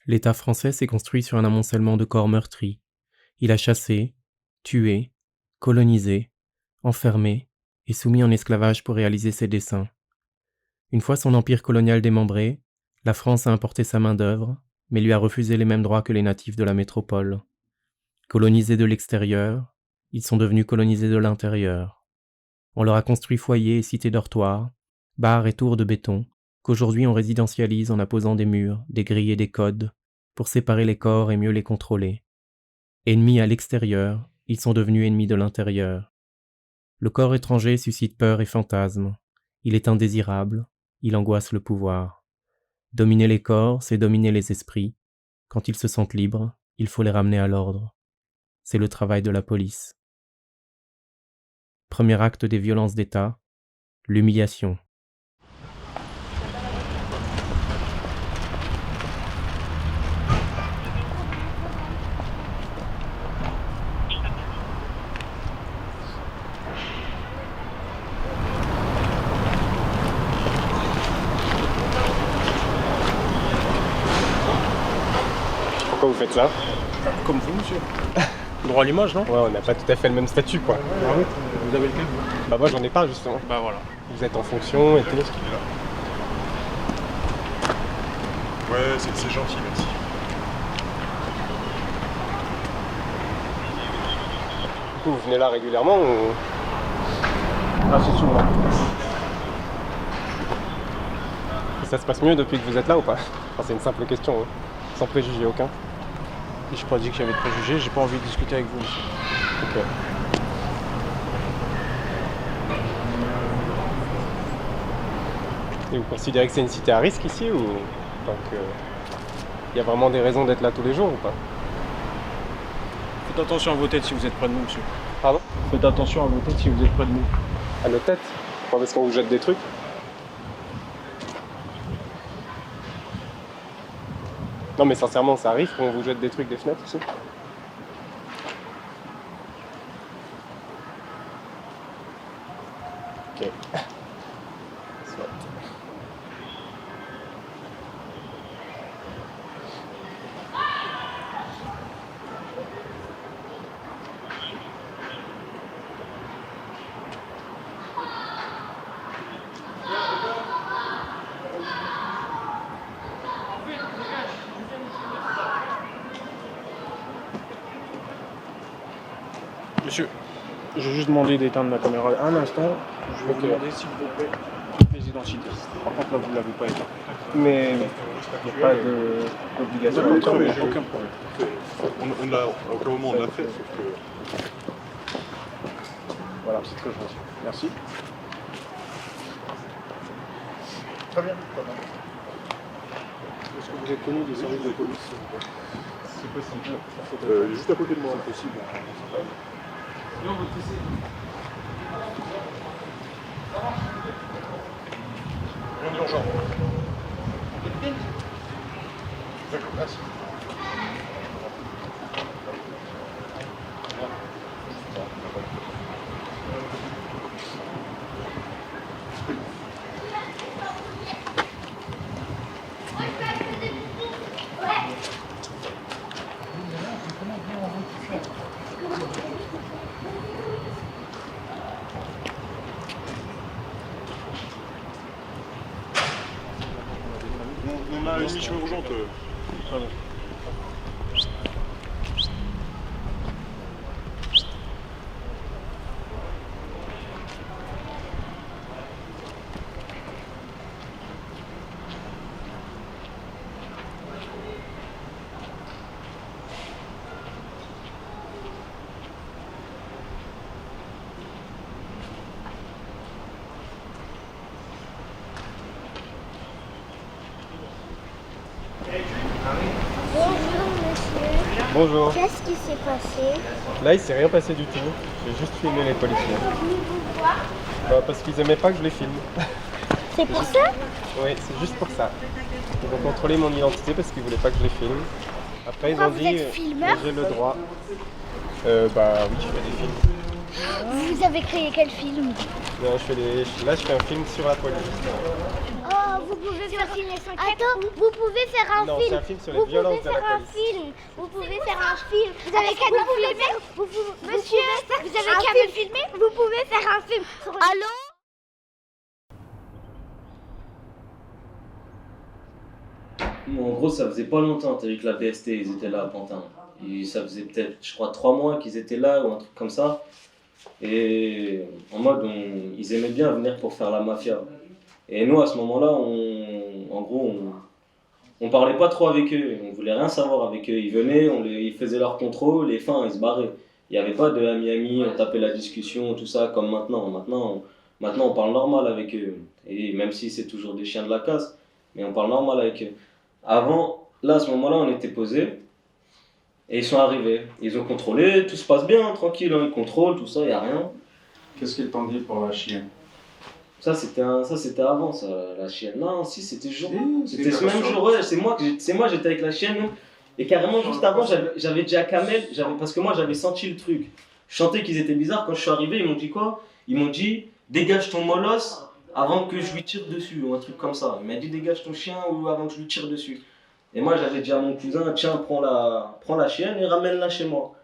L'État français s'est construit sur un amoncellement de corps meurtris. Il a chassé, tué, colonisé, enfermé et soumis en esclavage pour réaliser ses desseins. Une fois son empire colonial démembré, la France a importé sa main-d'œuvre, mais lui a refusé les mêmes droits que les natifs de la métropole. Colonisés de l'extérieur, ils sont devenus colonisés de l'intérieur. On leur a construit foyers et cités dortoirs, bars et tours de béton, qu'aujourd'hui on résidentialise en apposant des murs, des grilles et des codes, pour séparer les corps et mieux les contrôler. Ennemis à l'extérieur, ils sont devenus ennemis de l'intérieur. Le corps étranger suscite peur et fantasme. Il est indésirable, il angoisse le pouvoir. Dominer les corps, c'est dominer les esprits. Quand ils se sentent libres, il faut les ramener à l'ordre. C'est le travail de la police. Premier acte des violences d'État, l'humiliation. Pourquoi vous faites ça? Comme vous, monsieur. Droit à l'image, non? Ouais, on n'a pas tout à fait le même statut, quoi. Ah oui, vous avez lequel? Bah moi j'en ai pas, justement. Bah voilà. Vous êtes en fonction et tout. Ouais, c'est gentil, merci. Du coup, vous venez là régulièrement ou... Ah, c'est souvent. Et ça se passe mieux depuis que vous êtes là ou pas? Enfin, c'est une simple question, hein. Sans préjugé aucun. Je n'ai pas dit que j'avais de préjugés, j'ai pas envie de discuter avec vous, monsieur. Ok. Et vous considérez que c'est une cité à risque ici ou... Donc, il y a vraiment des raisons d'être là tous les jours ou pas? Faites attention à vos têtes si vous êtes près de nous, monsieur. Pardon? Faites attention à vos têtes si vous êtes près de nous. À nos têtes? Pas parce qu'on vous jette des trucs? Non mais sincèrement, ça arrive qu'on vous jette des trucs des fenêtres ici? Ok. Soit. Monsieur, je vais juste demander d'éteindre ma caméra un instant. Je vais vous demander, s'il vous plaît, toutes les identités. Par contre, là, vous ne l'avez pas éteint. Mais il n'y a pas d'obligation. D'accord, mais Aucun problème. on l'a, au moment on l'a fait, sauf que... Voilà, c'est très gentil. Merci. Très bien. Est-ce que vous êtes connu des services de police, s'il vous plaît? C'est possible. Il est juste à côté de moi. C'est possible. Rien d'urgent. D'accord, merci. On a une mission urgente. Pardon. Bonjour monsieur. Bonjour. Qu'est-ce qui s'est passé? Là, il s'est rien passé du tout. J'ai juste filmé les policiers. Venu vous voir? Bah, parce qu'ils aimaient pas que je les filme. C'est pour ça? Oui, c'est juste pour ça. Ils ont contrôlé mon identité parce qu'ils voulaient pas que je les filme. Après, ils Pourquoi ont vous dit êtes filmeur? j'ai le droit. Bah oui, je fais des films. Vous avez créé quel film? Non, là, je fais un film sur la police. Oh, vous pouvez faire Attends, vous pouvez faire un Non, film. c'est un film sur les Vous violences pouvez de la faire un police. film. Vous pouvez faire un film. Vous avez qu'à me filmer. Monsieur, vous avez qu'à me filmer. Vous pouvez faire un film. Allô? Bon, en gros, ça faisait pas longtemps, t'as vu que la BST, ils étaient là à Pantin. Et ça faisait peut-être, je crois, 3 mois qu'ils étaient là ou un truc comme ça. Et en mode, ils aimaient bien venir pour faire la mafia. Et nous, à ce moment-là, on parlait pas trop avec eux, on voulait rien savoir avec eux. Ils venaient, ils faisaient leur contrôle, les fins, ils se barraient. Il n'y avait pas de ami, on tapait la discussion, tout ça, comme maintenant. Maintenant, on parle normal avec eux. Et même si c'est toujours des chiens de la casse, mais on parle normal avec eux. Avant, là, à ce moment-là, on était posés. Et ils sont arrivés. Ils ont contrôlé, tout se passe bien, tranquille, hein, ils contrôlent, tout ça, il n'y a rien. Qu'est-ce qu'ils t'ont dit pour la chienne? Ça, c'était avant, ça, la chienne. Non, si, c'était jour. Si, C'était ce même jour, ouais, c'est moi, j'étais avec la chienne. Et carrément, juste avant, j'avais dit à Kamel, parce que moi, j'avais senti le truc. Je sentais qu'ils étaient bizarres. Quand je suis arrivé, ils m'ont dit quoi? Ils m'ont dit, dégage ton molosse avant que je lui tire dessus, ou un truc comme ça. Il m'a dit, dégage ton chien ou avant que je lui tire dessus. Et moi, j'avais dit à mon cousin, tiens, prends la chienne et ramène-la chez moi.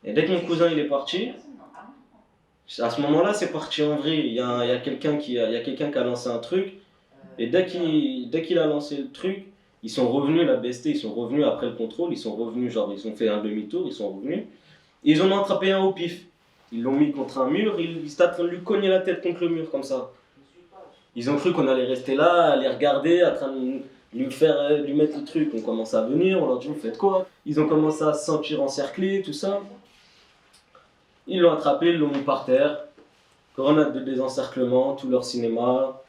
Et dès que mon cousin il est parti, à ce moment-là, c'est parti en vrille. Il y a quelqu'un qui a lancé un truc. Et dès qu'il a lancé le truc, ils sont revenus, la BST, ils sont revenus après le contrôle. Ils sont revenus, genre, ils ont fait un demi-tour, ils sont revenus. Et ils en ont attrapé un au pif. Ils l'ont mis contre un mur, ils étaient en train de lui cogner la tête contre le mur, comme ça. Ils ont cru qu'on allait rester là, les regarder, en train de lui mettre le truc. On commence à venir, on leur dit, vous faites quoi? Ils ont commencé à se sentir encerclés, tout ça. Ils l'ont attrapé, ils l'ont mis par terre. Grenade de désencerclement, tout leur cinéma.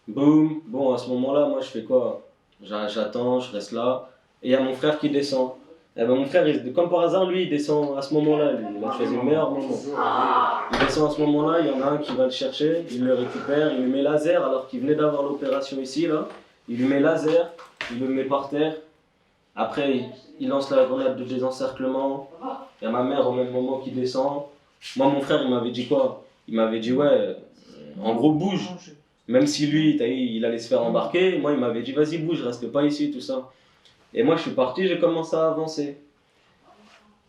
Boum. Bon, à ce moment-là, moi je fais quoi? J'attends, je reste là. Et il y a mon frère qui descend. Et ben mon frère, comme par hasard, lui, il descend à ce moment-là. Il a choisi le meilleur moment. Il descend à ce moment-là, il y en a un qui va le chercher, il le récupère, il lui met laser alors qu'il venait d'avoir l'opération ici, là. Il lui met laser, il le met par terre. Après, il lance la grenade de désencerclement. Il y a ma mère au même moment qui descend. Moi, mon frère, il m'avait dit quoi? Il m'avait dit, ouais, en gros, bouge. Même si lui, il allait se faire embarquer, moi, il m'avait dit, vas-y, bouge, reste pas ici, tout ça. Et moi, je suis parti, j'ai commencé à avancer.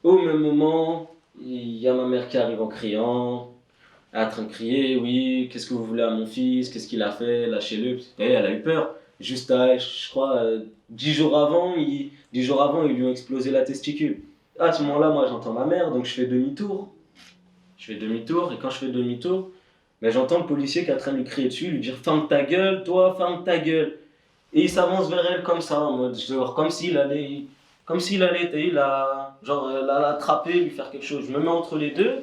Au même moment, il y a ma mère qui arrive en criant. Elle est en train de crier, oui, qu'est-ce que vous voulez à mon fils? Qu'est-ce qu'il a fait? Lâchez-le. Et elle a eu peur. Juste à, je crois, 10 jours avant, ils lui ont explosé la testicule. À ce moment-là, moi, j'entends ma mère, donc je fais demi-tour. Et quand je fais demi-tour, ben, j'entends le policier qui est en train de lui crier dessus, lui dire « Ferme ta gueule, toi, ferme ta gueule !» Et il s'avance vers elle comme ça, en mode, genre, comme s'il allait l'attraper, lui faire quelque chose. Je me mets entre les deux.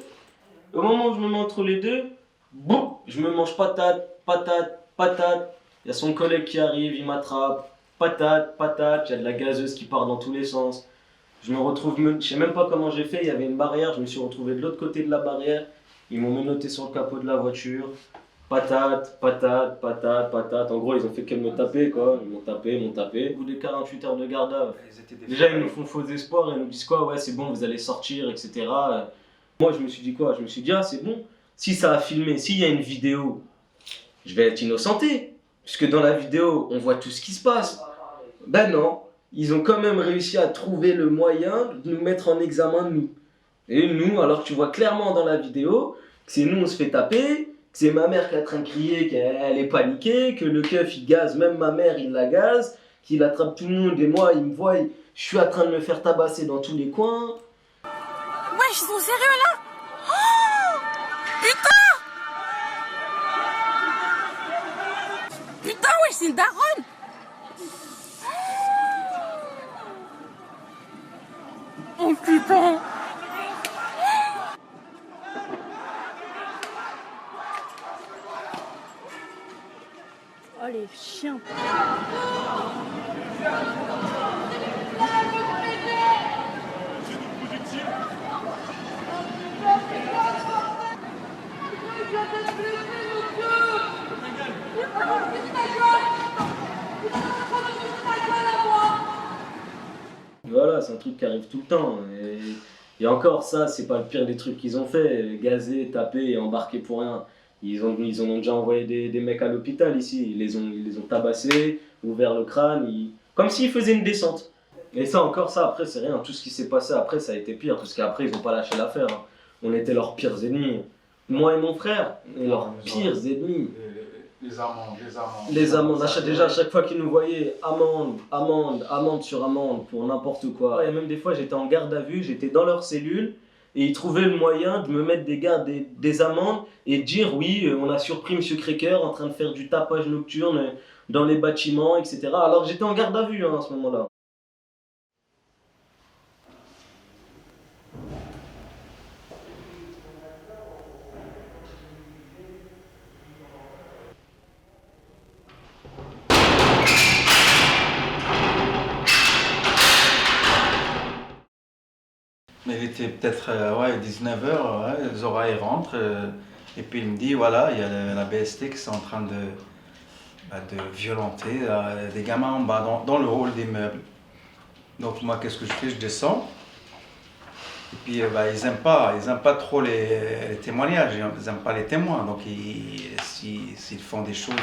Au moment où je me mets entre les deux, boum, je me mange patate. Il y a son collègue qui arrive, il m'attrape. Patate, il y a de la gazeuse qui part dans tous les sens. Je me retrouve, je sais même pas comment j'ai fait, il y avait une barrière, je me suis retrouvé de l'autre côté de la barrière. Ils m'ont menotté sur le capot de la voiture. Patate. En gros, ils ont fait que me taper, quoi. Ils m'ont tapé. Au bout des 48 heures de garde à vue. Déjà, ils nous font faux espoir et ils nous disent quoi, ouais, c'est bon, vous allez sortir, etc. Moi, je me suis dit quoi? Je me suis dit, ah, c'est bon. Si ça a filmé, s'il y a une vidéo, je vais être innocenté. Puisque dans la vidéo, on voit tout ce qui se passe. Ben non, ils ont quand même réussi à trouver le moyen de nous mettre en examen, nous. Et nous, alors que tu vois clairement dans la vidéo que c'est nous, on se fait taper, que c'est ma mère qui est en train de crier, qu'elle est paniquée, que le keuf il gaze, même ma mère il la gaze, qu'il attrape tout le monde et moi il me voit, je suis en train de me faire tabasser dans tous les coins. Ouais, ils sont sérieux là? Oh putain, ouais, c'est une daronne. Oh putain. Oh les chiens. Je c'est un truc qui arrive tout le temps. Et encore, ça, c'est pas le pire des trucs qu'ils ont fait. Gazer, taper et embarquer pour rien. Ils en ont déjà envoyé des mecs à l'hôpital ici. Ils les ont tabassés, ouvert le crâne, comme s'ils faisaient une descente. Et ça, encore ça, après, c'est rien. Tout ce qui s'est passé après, ça a été pire. Parce qu'après, ils ont pas lâché l'affaire. Hein. On était leurs pires ennemis. Moi et mon frère, leurs pires ennemis. Les amendes. Les amendes, déjà à chaque fois qu'ils nous voyaient, amende sur amende pour n'importe quoi. Et même des fois j'étais en garde à vue, j'étais dans leur cellule et ils trouvaient le moyen de me mettre des amendes et dire oui, on a surpris M. Cracker en train de faire du tapage nocturne dans les bâtiments, etc. Alors que j'étais en garde à vue à ce moment-là. Mais il était peut-être 19h, les oreilles rentrent, et puis il me dit voilà, il y a la BST qui est en train de violenter des gamins en bas, dans le hall des meubles. Donc moi, qu'est-ce que je fais? Je descends. Et puis ils aiment pas trop les témoignages, ils n'aiment pas les témoins. Donc s'ils font des choses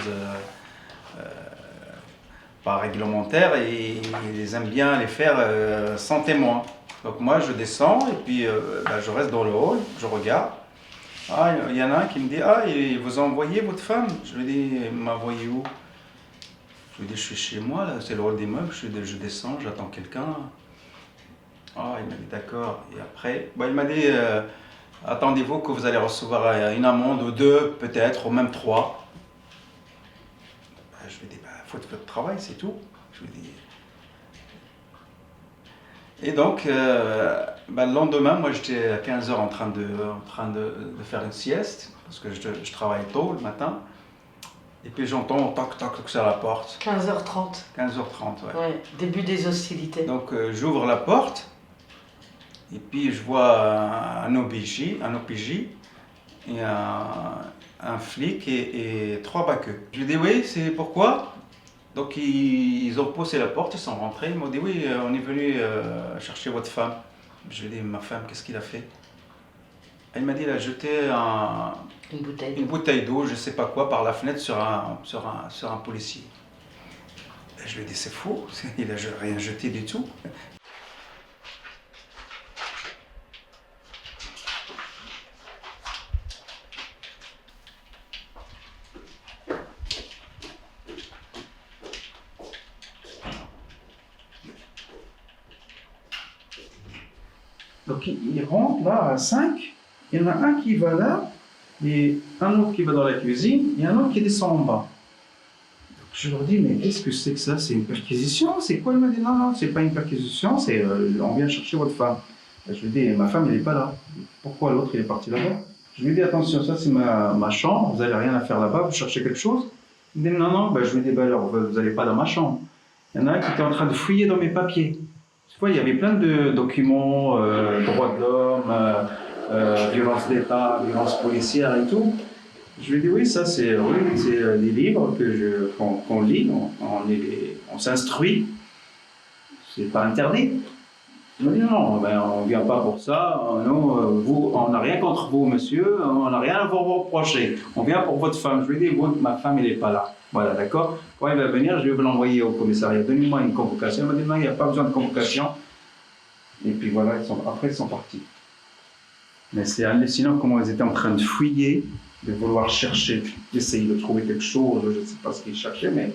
pas réglementaires, ils aiment bien les faire sans témoin. Donc moi je descends et puis je reste dans le hall, je regarde. Ah, il y en a un qui me dit ah, il vous a envoyé votre femme? Je lui dis il m'a envoyé où? Je lui dis je suis chez moi là, c'est le hall des meubles, je descends, j'attends quelqu'un. Ah, il m'a dit d'accord. Et après, il m'a dit attendez-vous que vous allez recevoir une amende ou 2 peut-être, ou même 3. Je lui dis faites votre travail, c'est tout. Je lui dis. Et donc, le lendemain, moi j'étais à 15h en train de faire une sieste, parce que je travaille tôt le matin. Et puis j'entends toc toc toc sur la porte. 15h30. 15h30, ouais. Ouais, début des hostilités. Donc j'ouvre la porte, et puis je vois un OPJ et un flic et 3 baqueux. Je lui dis oui, c'est pourquoi? Donc ils ont poussé la porte, ils sont rentrés, ils m'ont dit oui, on est venu chercher votre femme. Je lui ai dit ma femme, qu'est-ce qu'il a fait? Elle m'a dit il a jeté une bouteille d'eau, je ne sais pas quoi, par la fenêtre sur un policier. Et je lui ai dit c'est faux, il n'a rien jeté du tout. Donc ils rentrent là à 5, il y en a un qui va là, et un autre qui va dans la cuisine, et un autre qui descend en bas. Donc je leur dis, mais qu'est-ce que c'est que ça? C'est une perquisition? C'est quoi? Il m'a dit, non, c'est pas une perquisition, c'est on vient chercher votre femme. Et je lui dis, ma femme, elle n'est pas là. Pourquoi l'autre, il est parti là-bas? Je lui dis, attention, ça c'est ma chambre, vous n'avez rien à faire là-bas, vous cherchez quelque chose? Il me dit, non, je lui dis, alors vous n'allez pas dans ma chambre. Il y en a un qui était en train de fouiller dans mes papiers. Tu vois, il y avait plein de documents, droits de l'homme, violence d'État, violence policière et tout. Je lui ai dit oui, ça c'est des livres qu'on lit, on s'instruit, c'est pas interdit. Il m'a dit non, on ne vient pas pour ça, on n'a rien contre vous monsieur, on n'a rien à vous reprocher, on vient pour votre femme. Je lui ai dit, ma femme elle n'est pas là. Voilà, d'accord. Quand il va venir, je vais vous l'envoyer au commissariat. Donnez-moi une convocation. Il m'a dit non, il n'y a pas besoin de convocation. Et puis voilà, après ils sont partis. Mais c'est hallucinant comment ils étaient en train de fouiller, de vouloir chercher, d'essayer de trouver quelque chose. Je ne sais pas ce qu'ils cherchaient, mais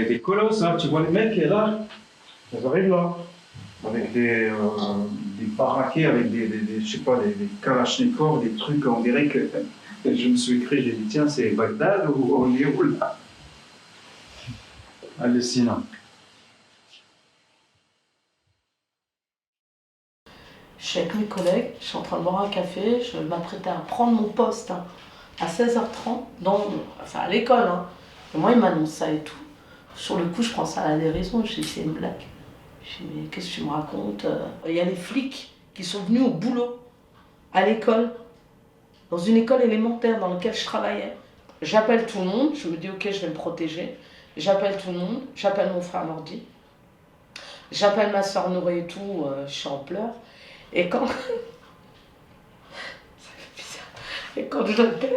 des colosses, hein, tu vois les mecs là, ils arrivent là, avec des baraquets, avec je sais pas, des kalachnikovs, des trucs, on dirait que. Et je me suis écrit, j'ai dit, tiens, c'est Bagdad ou on est où là? Hallucinant. Je suis avec mes collègues, je suis en train de boire un café, je m'apprêtais à prendre mon poste à 16h30, à l'école. Et moi, il m'annonce ça et tout. Sur le coup, je prends ça à la dérision, je dis, c'est une blague. Je dis, mais qu'est-ce que tu me racontes? Il y a des flics qui sont venus au boulot, à l'école, dans une école élémentaire dans laquelle je travaillais. J'appelle tout le monde, je me dis ok, je vais me protéger. J'appelle tout le monde, j'appelle mon frère Mordi. J'appelle ma soeur Nouré et tout, je suis en pleurs. Et quand... ça fait bizarre. Et quand je l'appelle...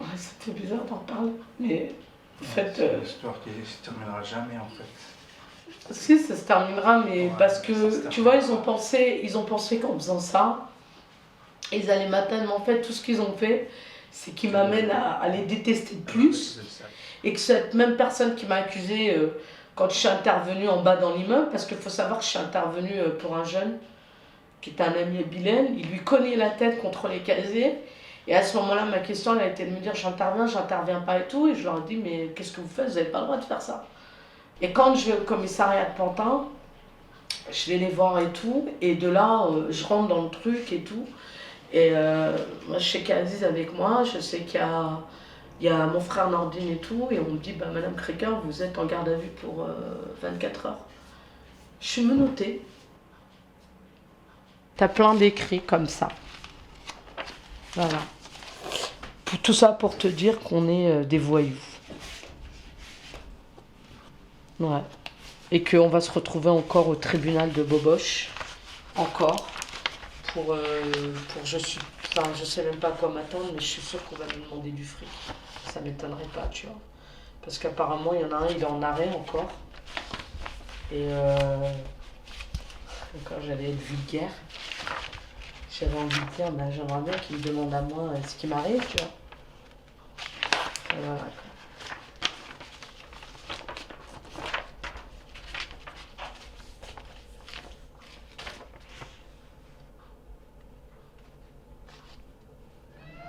Ouais, ça fait bizarre d'en parler. Mais en fait... C'est une histoire qui ne se terminera jamais en fait. Si, ça se terminera, mais Ouais, parce ça que, se tu vois, terminera. ils ont pensé qu'en faisant ça, ils allaient m'atteindre. En fait, tout ce qu'ils ont fait, c'est qu'ils m'amènent à les détester plus. Et que cette même personne qui m'a accusée quand je suis intervenue en bas dans l'immeuble, parce qu'il faut savoir que je suis intervenue pour un jeune qui est un ami à Bilal, il lui cognait la tête contre les casiers. Et à ce moment-là, ma question elle a été de me dire j'interviens pas et tout. Et je leur ai dit mais qu'est-ce que vous faites, vous n'avez pas le droit de faire ça. Et quand je vais au commissariat de Pantin, je vais les voir et tout. Et de là, je rentre dans le truc et tout. Et moi, je sais qu'Aziz avec moi, je sais qu'il y a mon frère Nordine et tout. Et on me dit, bah, Madame Créquin, vous êtes en garde à vue pour 24 heures. Je suis menottée. T'as plein d'écrits comme ça. Voilà. Tout ça pour te dire qu'on est des voyous. Ouais. Et qu'on va se retrouver encore au tribunal de Boboche. Encore. Pour je sais même pas à quoi m'attendre, mais je suis sûre qu'on va lui demander du fric. Ça m'étonnerait pas, tu vois. Parce qu'apparemment, il y en a un, il est en arrêt encore. Et quand j'allais être vulgaire, j'avais envie de dire, bah, j'aimerais bien qu'il me demande à moi ce qui m'arrive, tu vois. Et voilà, quoi.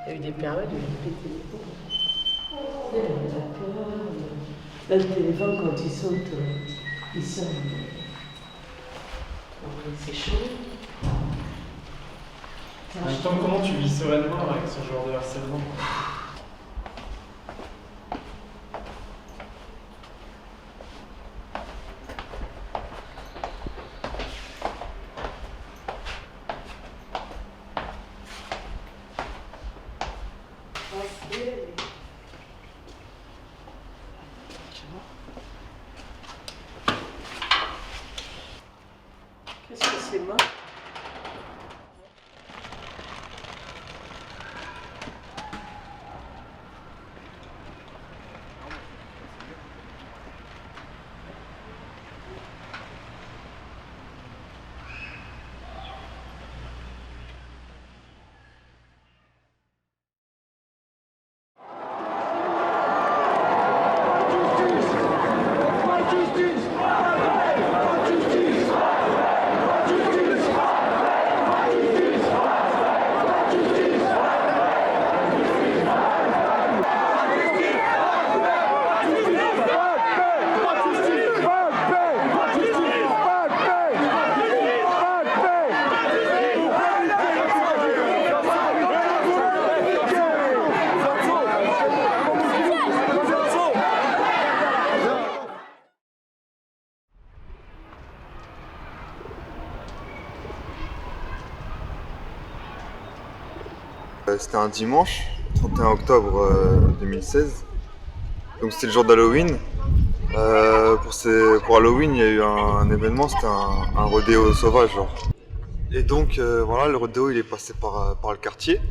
Il y a eu des périodes où il pétait les plombs. Là, le téléphone, quand il saute, il sonne. C'est chaud. En même temps, comment tu vis sereinement avec ce genre de harcèlement? Qu'est-ce que c'est moche? C'était un dimanche, 31 octobre 2016, donc c'était le jour d'Halloween. Pour Halloween, il y a eu un événement, c'était un rodéo sauvage. Genre. Et donc voilà, le rodéo il est passé par le quartier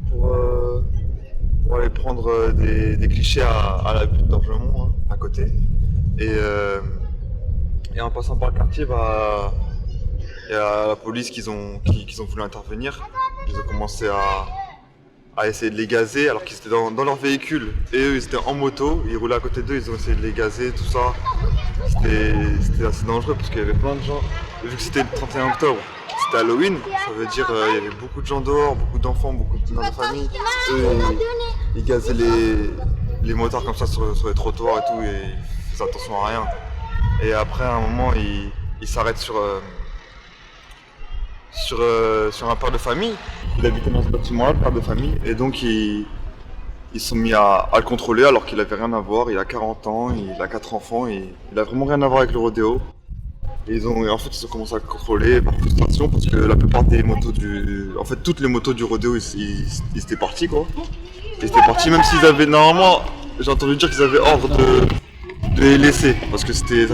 pour aller prendre des clichés à la butte d'Orgemont, hein, à côté. Et en passant par le quartier, bah, il y a la police qui ont voulu intervenir. Ils ont commencé à essayer de les gazer alors qu'ils étaient dans leur véhicule. Et eux, ils étaient en moto, ils roulaient à côté d'eux, ils ont essayé de les gazer, tout ça. C'était assez dangereux parce qu'il y avait plein de gens. Vu que c'était le 31 octobre, c'était Halloween, ça veut dire il y avait beaucoup de gens dehors, beaucoup d'enfants, beaucoup de mères de famille. Eux, ils gazaient les motards comme ça sur les trottoirs et tout, et ils faisaient attention à rien. Et après, à un moment, ils s'arrêtent sur un père de famille. Il habitait dans ce bâtiment-là, le père de famille, et donc ils sont mis à le contrôler alors qu'il avait rien à voir. Il a 40 ans, il a 4 enfants, et il a vraiment rien à voir avec le rodéo. Et en fait, ils ont commencé à le contrôler par frustration parce que la plupart des motos en fait, toutes les motos du rodéo, ils étaient partis, quoi. Ils étaient partis, même s'ils avaient, normalement, j'ai entendu dire qu'ils avaient ordre de les laisser, parce que c'était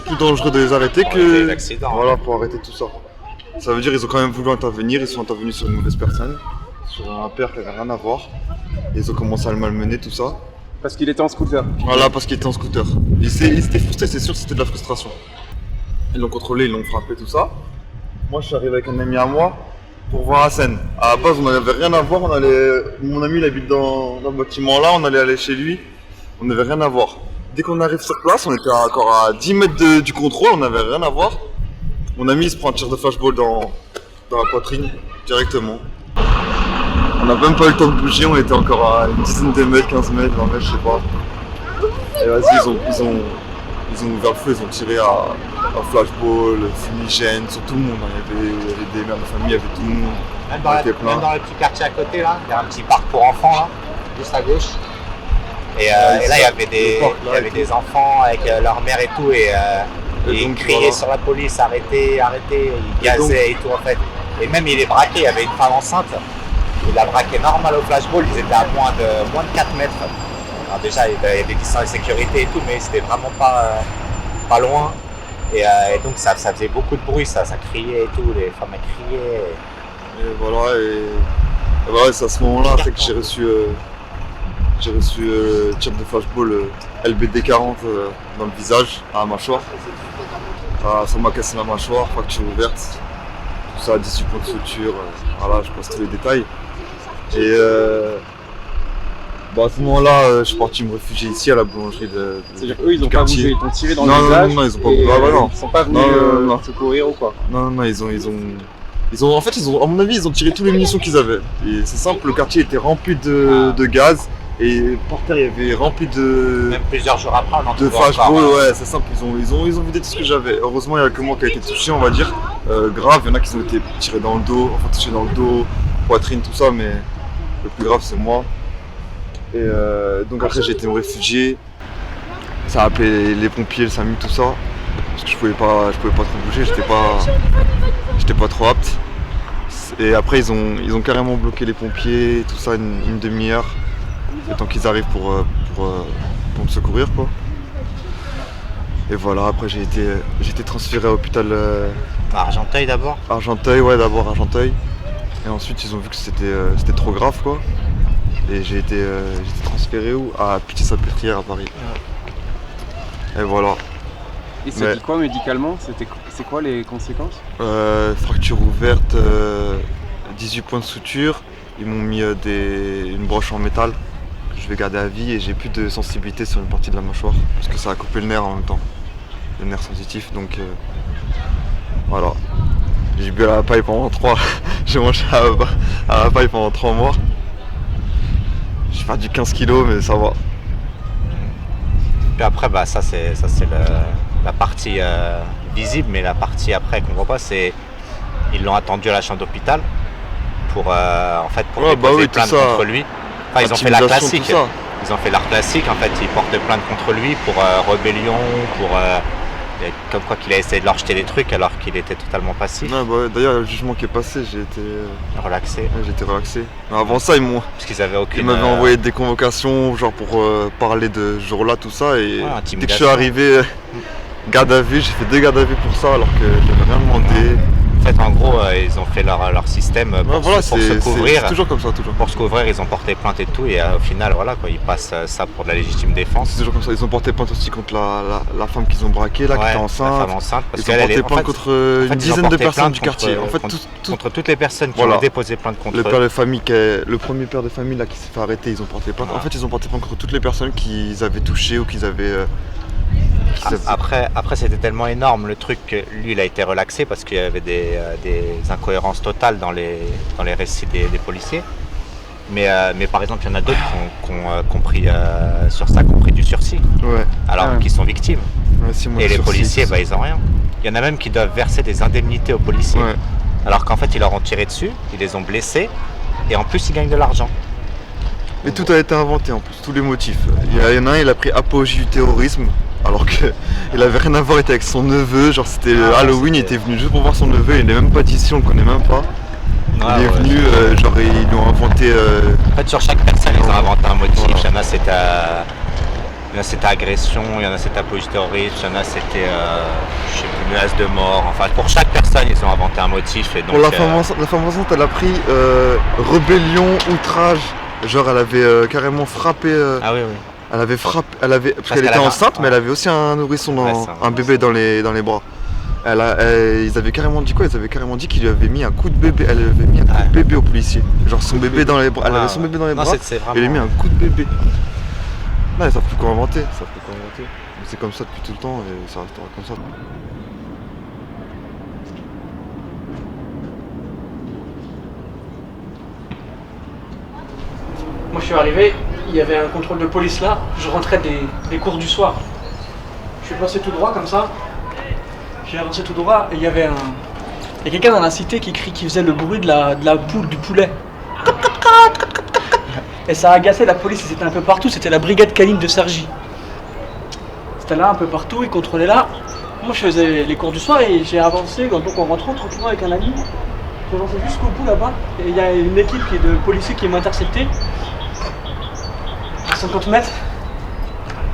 plus dangereux de les arrêter que, voilà, pour arrêter tout ça. Ça veut dire qu'ils ont quand même voulu intervenir, ils sont intervenus sur une mauvaise personne, sur un père qui n'avait rien à voir, et ils ont commencé à le malmener, tout ça. Parce qu'il était en scooter. Voilà, parce qu'il était en scooter. Ils étaient frustrés, c'est sûr, c'était de la frustration. Ils l'ont contrôlé, ils l'ont frappé, tout ça. Moi, je suis arrivé avec un ami à moi pour voir la scène. À la base, on n'avait rien à voir. Mon ami, il habite dans le bâtiment là, on allait aller chez lui. On n'avait rien à voir. Dès qu'on arrive sur place, on était encore à 10 mètres du contrôle, on n'avait rien à voir. Mon ami, il se prend un tir de flashball dans la poitrine, directement. On n'a même pas eu le temps de bouger, on était encore à une dizaine de mètres, 15 mètres, 20 mètres, je sais pas. Et vas-y, ils ont ouvert le feu, ils ont tiré à flashball, fumigène, sur tout le monde. Il y avait des mères de famille, il y avait tout le monde. Même dans le petit quartier à côté, là, il y a un petit parc pour enfants, là, juste à gauche. Et là, il y avait des enfants avec leur mère et tout, et ils criaient voilà. Sur la police, arrêtez, ils gazaient et tout, en fait. Et même, il est braqué, il y avait une femme enceinte. Il a braqué normal au flashball, ils étaient à moins de 4 mètres. Alors déjà, il y avait des distances de sécurité et tout, mais c'était vraiment pas loin. Et donc ça faisait beaucoup de bruit, ça criait et tout, les femmes criaient. Et voilà, c'est à ce moment-là que j'ai reçu tir de flashball LBD 40 dans le visage, à la mâchoire. Ça m'a cassé la mâchoire, fracture ouverte, tout ça, 18 points de suture, voilà, je passe tous les détails. Et à ce moment-là, je suis parti me réfugier ici à la boulangerie de C'est-à-dire qu'eux, ils n'ont pas bougé, ils t'ont tiré dans le visage. Non, ils ont pas Ils sont pas venus secourir ou quoi? Non, en fait, à mon avis, ils ont tiré toutes les munitions qu'ils avaient. Et c'est simple, le quartier était rempli de gaz. Et par terre, il y avait rempli de. Même plusieurs jours après, on en de flashball, ouais, c'est simple. Ils ont vidé tout ce que j'avais. Heureusement, il n'y a que moi qui a été touché, on va dire. Grave, il y en a qui ont été tirés dans le dos, enfin touchés dans le dos, poitrine, tout ça, mais le plus grave, c'est moi. Et donc après, j'ai été me réfugier. Ça a appelé les pompiers, le SAMU, tout ça. Parce que je pouvais pas trop bouger, j'étais pas trop apte. Et après, ils ont carrément bloqué les pompiers, tout ça, une demi-heure. Le temps qu'ils arrivent pour me secourir, quoi. Et voilà, après j'ai été transféré à l'hôpital Argenteuil d'abord. Argenteuil, ouais, d'abord Argenteuil. Et ensuite ils ont vu que c'était trop grave, quoi. Et j'ai été transféré où? À Pitié-Salpêtrière à Paris. Ouais. Et voilà. Et ça dit quoi médicalement? C'est quoi les conséquences? Fracture ouverte, 18 points de suture. Ils m'ont mis une broche en métal. Je vais garder à vie et j'ai plus de sensibilité sur une partie de la mâchoire parce que ça a coupé le nerf en même temps, le nerf sensitif, donc voilà. J'ai bu à la paille pendant j'ai mangé à la paille pendant 3 mois. J'ai perdu 15 kilos mais ça va. Puis après ça c'est la partie visible, mais la partie après qu'on voit pas, c'est ils l'ont attendu à la chambre d'hôpital pour déposer plainte contre lui. Enfin, ils ont fait l'art classique. Ils ont fait l'art classique. En fait, ils portent plainte contre lui pour rébellion, comme quoi qu'il a essayé de leur jeter des trucs alors qu'il était totalement passif. Ouais, d'ailleurs, le jugement qui est passé, j'ai été relaxé. Ouais, j'ai été relaxé. Mais avant ça, ils m'avaient envoyé des convocations, genre pour parler de ce jour-là, tout ça. Et dès que je suis arrivé, garde à vue, j'ai fait 2 gardes à vue pour ça alors que j'avais rien demandé. En fait, en gros, ils ont fait leur système pour se couvrir. C'est toujours comme ça, toujours. Pour se couvrir, ils ont porté plainte et tout, et au final, voilà, quoi, ils passent ça pour de la légitime défense. C'est toujours comme ça. Ils ont porté plainte aussi contre la femme qu'ils ont braquée, là, qui était enceinte. La femme enceinte. Parce ils ont porté plainte contre une dizaine de personnes du quartier. Contre toutes les personnes qui ont déposé plainte contre eux. Le père de famille, le premier père de famille là qui s'est fait arrêter, ils ont porté plainte. En fait, ils ont porté plainte contre toutes les personnes qu'ils avaient touchées ou qu'ils avaient. Après c'était tellement énorme le truc que lui il a été relaxé parce qu'il y avait des incohérences totales dans les récits des policiers. Mais par exemple il y en a d'autres qui ont pris sur ça, qui ont pris du sursis. Ouais. Alors qu'ils sont victimes. Ouais, et les policiers ils ont rien. Il y en a même qui doivent verser des indemnités aux policiers. Ouais. Alors qu'en fait ils leur ont tiré dessus, ils les ont blessés et en plus ils gagnent de l'argent. Et tout a été inventé en plus, tous les motifs. Il y en a un, il a pris apologie du terrorisme, alors qu'il avait rien à voir, il était avec son neveu, genre c'était Halloween, il était venu juste pour voir son neveu, il n'est même pas d'ici, on le connaît même pas. Il est venu, genre ils lui ont inventé. En fait, sur chaque personne, ils ont inventé un motif. Il y en a, c'était agression, il y en a, c'était apologie terroriste, il y en a, c'était, je sais plus, menace de mort. Enfin, pour chaque personne, ils ont inventé un motif. Et donc, Pour la femme enceinte, elle a pris rébellion, outrage. Genre, elle avait carrément frappé. Ah oui, oui. Elle avait frappé. Parce qu'elle était enceinte, mais elle avait aussi un nourrisson, un bébé dans les bras. Ils avaient carrément dit quoi? Ils avaient carrément dit qu'il lui avait mis un coup de bébé. Elle avait mis un coup de bébé au policier. Genre son bébé dans les bras. Elle avait son bébé dans les bras. Elle lui a mis un coup de bébé. Là, ils savent plus quoi inventer. Mais c'est comme ça depuis tout le temps et ça restera comme ça. Moi je suis arrivé, il y avait un contrôle de police là, je rentrais des cours du soir. Je suis passé tout droit comme ça, j'ai avancé tout droit et il y avait quelqu'un dans la cité qui faisait le bruit de la poule, du poulet. Et ça a agacé la police, c'était un peu partout, c'était la brigade canine de Cergy. C'était là un peu partout, ils contrôlaient là. Moi je faisais les cours du soir et j'ai avancé, donc en rentrant tranquillement avec un ami, j'ai avancé jusqu'au bout là-bas et il y a une équipe de policiers qui m'a intercepté. À 50 mètres,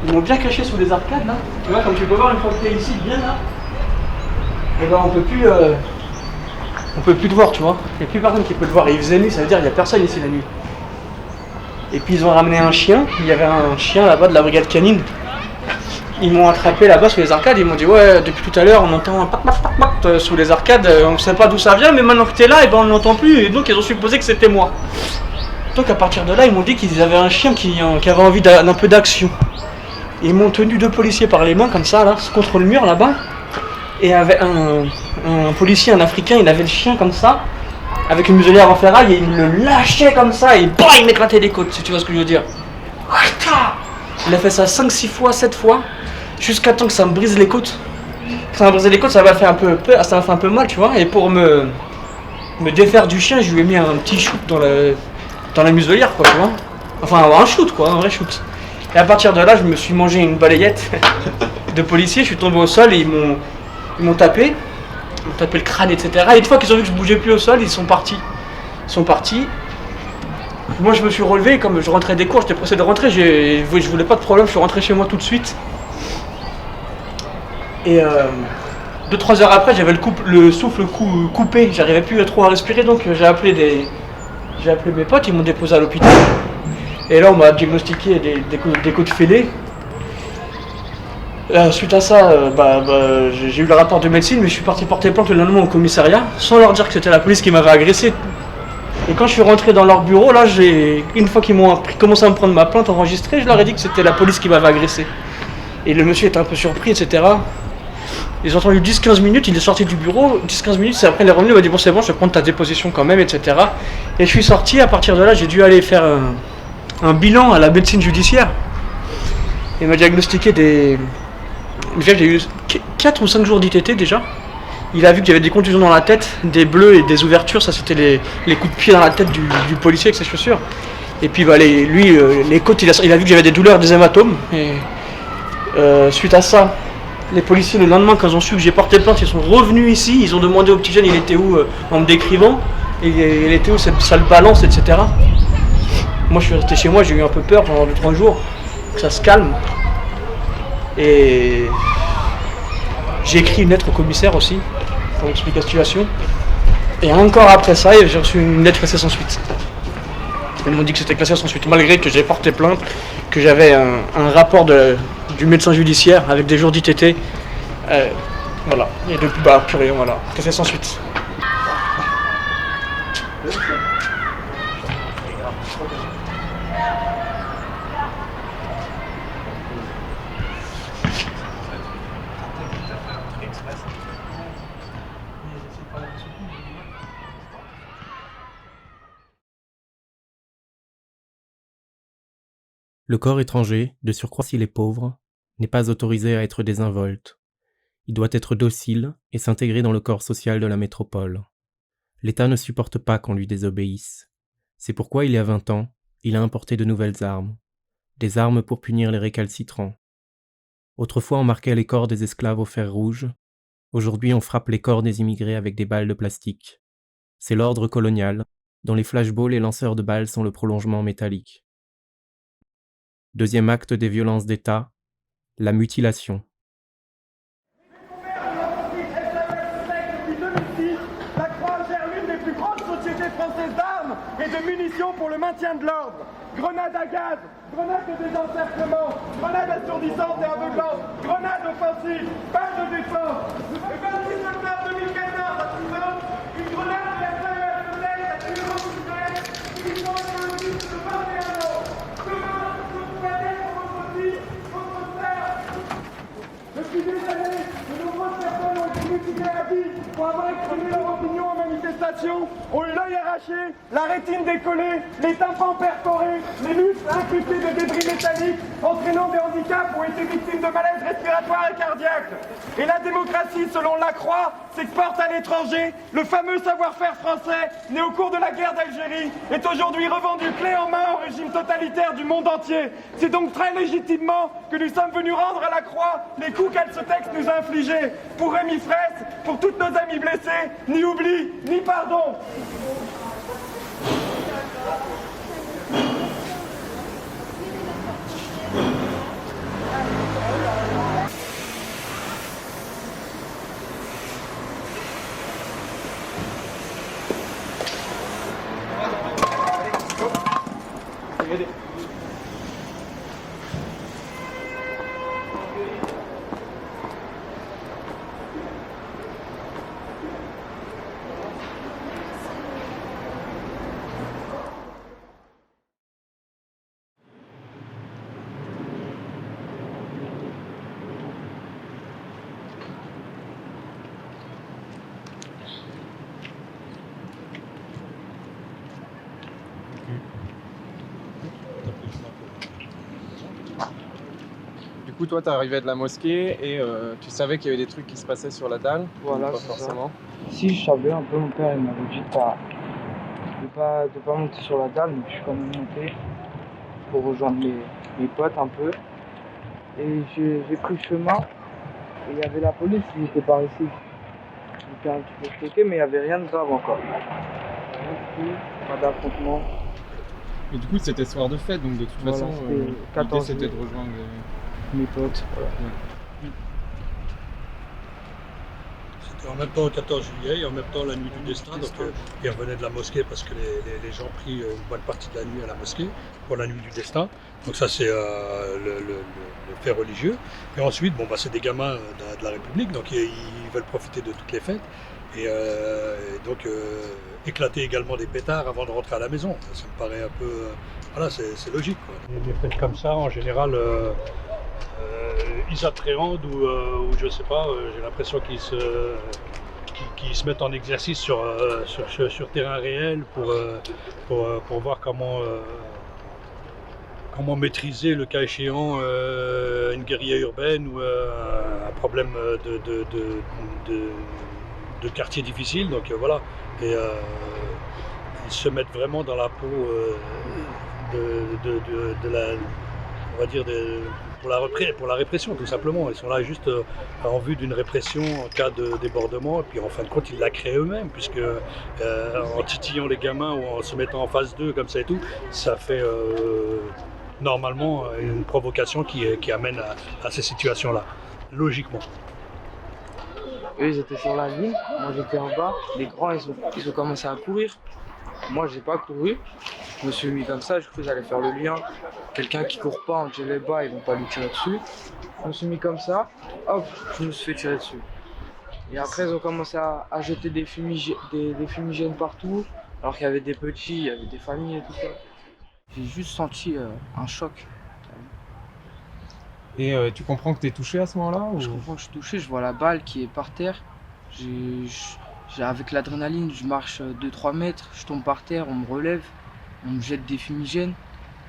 ils m'ont bien caché sous les arcades là. Tu vois, comme tu peux voir une fois que tu es ici, bien là. Et ben on peut plus te voir, tu vois. Il n'y a plus personne qui peut te voir. Et il faisait nuit, ça veut dire qu'il n'y a personne ici la nuit. Et puis ils ont ramené un chien, il y avait un chien là-bas de la brigade canine. Ils m'ont attrapé là-bas sous les arcades, ils m'ont dit ouais, depuis tout à l'heure on entend un pac sous les arcades, on ne sait pas d'où ça vient, mais maintenant que tu es là, et ben on ne l'entend plus, et donc ils ont supposé que c'était moi. Donc à partir de là, ils m'ont dit qu'ils avaient un chien qui avait envie d'un peu d'action. Ils m'ont tenu 2 policiers par les mains comme ça, là, contre le mur là-bas, et avait un policier, un Africain, il avait le chien comme ça, avec une muselière en ferraille, et il le lâchait comme ça, et bah, il m'éclatait les côtes, si tu vois ce que je veux dire. Il a fait ça 5-6 fois, 7 fois, jusqu'à temps que ça me brise les côtes. Ça m'a brisé les côtes, ça m'a fait un peu peur, ça m'a fait un peu mal, tu vois. Et pour me défaire du chien, je lui ai mis un petit shoot dans la muselière, quoi, tu vois. Enfin, un shoot, quoi, un vrai shoot. Et à partir de là, je me suis mangé une balayette de policiers, je suis tombé au sol et ils m'ont tapé le crâne, etc. Et une fois qu'ils ont vu que je bougeais plus au sol, ils sont partis. Moi je me suis relevé, comme je rentrais des cours, j'étais pressé de rentrer, je voulais pas de problème, je suis rentré chez moi tout de suite. Et 2-3 heures après, j'avais le souffle coupé, j'arrivais plus trop à respirer, donc j'ai appelé mes potes, ils m'ont déposé à l'hôpital. Et là on m'a diagnostiqué des coups de fêlée. Suite à ça, j'ai eu le rapport de médecine, mais je suis parti porter plainte le lendemain au commissariat, sans leur dire que c'était la police qui m'avait agressé. Et quand je suis rentré dans leur bureau, là, une fois qu'ils m'ont commencé à me prendre ma plainte enregistrée, je leur ai dit que c'était la police qui m'avait agressé. Et le monsieur était un peu surpris, etc. Ils ont entendu 10-15 minutes, il est sorti du bureau, 10-15 minutes, c'est après il est revenu, il m'a dit bon c'est bon, je vais prendre ta déposition quand même, etc. Et je suis sorti, à partir de là, j'ai dû aller faire un bilan à la médecine judiciaire. Il m'a diagnostiqué Déjà j'ai eu 4 ou 5 jours d'ITT déjà. Il a vu qu'il y avait des contusions dans la tête, des bleus et des ouvertures, ça c'était les coups de pied dans la tête du policier avec ses chaussures. Et puis les côtes, il a vu que j'avais des douleurs, des hématomes. Et suite à ça, les policiers le lendemain quand ils ont su que j'ai porté plainte, ils sont revenus ici, ils ont demandé au petit jeune il était où en me décrivant, et il était où cette sale balance, etc. Moi je suis resté chez moi, j'ai eu un peu peur pendant 2-3 jours, que ça se calme. Et j'ai écrit une lettre au commissaire aussi, pour expliquer la situation. Et encore après ça, j'ai reçu une lettre classée sans suite. Ils m'ont dit que c'était classé sans suite, malgré que j'ai porté plainte, que j'avais un rapport du médecin judiciaire avec des jours d'ITT. Voilà. Et depuis, purée, voilà. Classé sans suite. Le corps étranger, de surcroît s'il est pauvre, n'est pas autorisé à être désinvolte. Il doit être docile et s'intégrer dans le corps social de la métropole. L'État ne supporte pas qu'on lui désobéisse. C'est pourquoi il y a 20 ans, il a importé de nouvelles armes. Des armes pour punir les récalcitrants. Autrefois on marquait les corps des esclaves au fer rouge. Aujourd'hui on frappe les corps des immigrés avec des balles de plastique. C'est l'ordre colonial, dont les flashballs et lanceurs de balles sont le prolongement métallique. Deuxième acte des violences d'État, la mutilation. La Croix gère l'une des plus grandes sociétés françaises d'armes et de munitions pour le maintien de l'ordre. Grenades à gaz, grenades de désencerclement, grenades assourdissantes et aveuglantes, grenades offensives, balles de défense. Le 26 octobre 2014 à Toulon, une grenade qui a failli être faite à Toulon-Sud-Est, qui sont explosifs de 21 ans. Demain, vous pouvez pour votre fille, votre frère. Depuis des années, de nombreuses personnes ont été mutilées à vie pour avoir exprimé leur opinion en manifestation, ont eu l'œil arraché, la rétine décollée, les tympans perforés, les muscles incrustés de débris métalliques, entraînant des handicaps ou été victimes de malaises respiratoires et cardiaques. Et la démocratie, selon la Croix, s'exporte à l'étranger. Le fameux savoir-faire français, né au cours de la guerre d'Algérie, est aujourd'hui revendu clé en main au régime totalitaire du monde entier. C'est donc très légitimement que nous sommes venus rendre à la Croix les coups qu'elle ce texte nous a infligés. Pour Rémi Fraisse, pour toutes nos amies blessées, ni oubli, ni pardon. Du coup, toi, t'arrivais de la mosquée et tu savais qu'il y avait des trucs qui se passaient sur la dalle? Voilà, pas c'est forcément. ça. Si, je savais un peu, mon père il m'avait dit de pas monter sur la dalle, mais je suis quand même monté pour rejoindre mes potes un peu. Et j'ai pris le chemin, et il y avait la police, ils étaient par ici. J'étais un petit peu choqué, mais il n'y avait rien de grave encore. Pas d'affrontement. Et du coup, c'était soir de fête, donc de toute Voilà, façon, c'était l'idée 14 c'était de juillet. rejoindre Mes potes. Voilà. C'était en même temps le 14 juillet et en même temps la nuit du destin. Donc ils revenaient de la mosquée parce que les gens prient une bonne partie de la nuit à la mosquée pour la nuit du destin. Donc ça c'est le fait religieux. Et ensuite, bon, bah, c'est des gamins de la République, donc ils veulent profiter de toutes les fêtes. Et donc éclater également des pétards avant de rentrer à la maison. Ça me paraît un peu... voilà, c'est logique, quoi. Des fêtes comme ça, en général, ils appréhendent ou je sais pas, j'ai l'impression qu'ils se mettent en exercice sur terrain réel pour voir comment maîtriser, le cas échéant, une guérilla urbaine ou un problème de quartier difficile. Donc voilà. Et ils se mettent vraiment dans la peau de la, on va dire, pour la répression, tout simplement. Ils sont là juste en vue d'une répression en cas de débordement, et puis en fin de compte ils la créent eux-mêmes, puisque en titillant les gamins ou en se mettant en face d'eux comme ça et tout, ça fait normalement une provocation qui amène à ces situations-là, logiquement. Eux ils étaient sur la ligne, moi j'étais en bas, les grands ils ont commencé à courir. Moi j'ai pas couru, je me suis mis comme ça, je crois que j'allais faire le lien. Quelqu'un qui court pas en les bas, ils vont pas lui tirer dessus. Je me suis mis comme ça, hop, je me suis fait tirer dessus. Et après ils ont commencé à jeter des fumigènes partout, alors qu'il y avait des petits, il y avait des familles et tout ça. J'ai juste senti un choc. Et tu comprends que t'es touché à ce moment-là ou... Je comprends que je suis touché, je vois la balle qui est par terre. Avec l'adrénaline, je marche 2-3 mètres, je tombe par terre, on me relève, on me jette des fumigènes.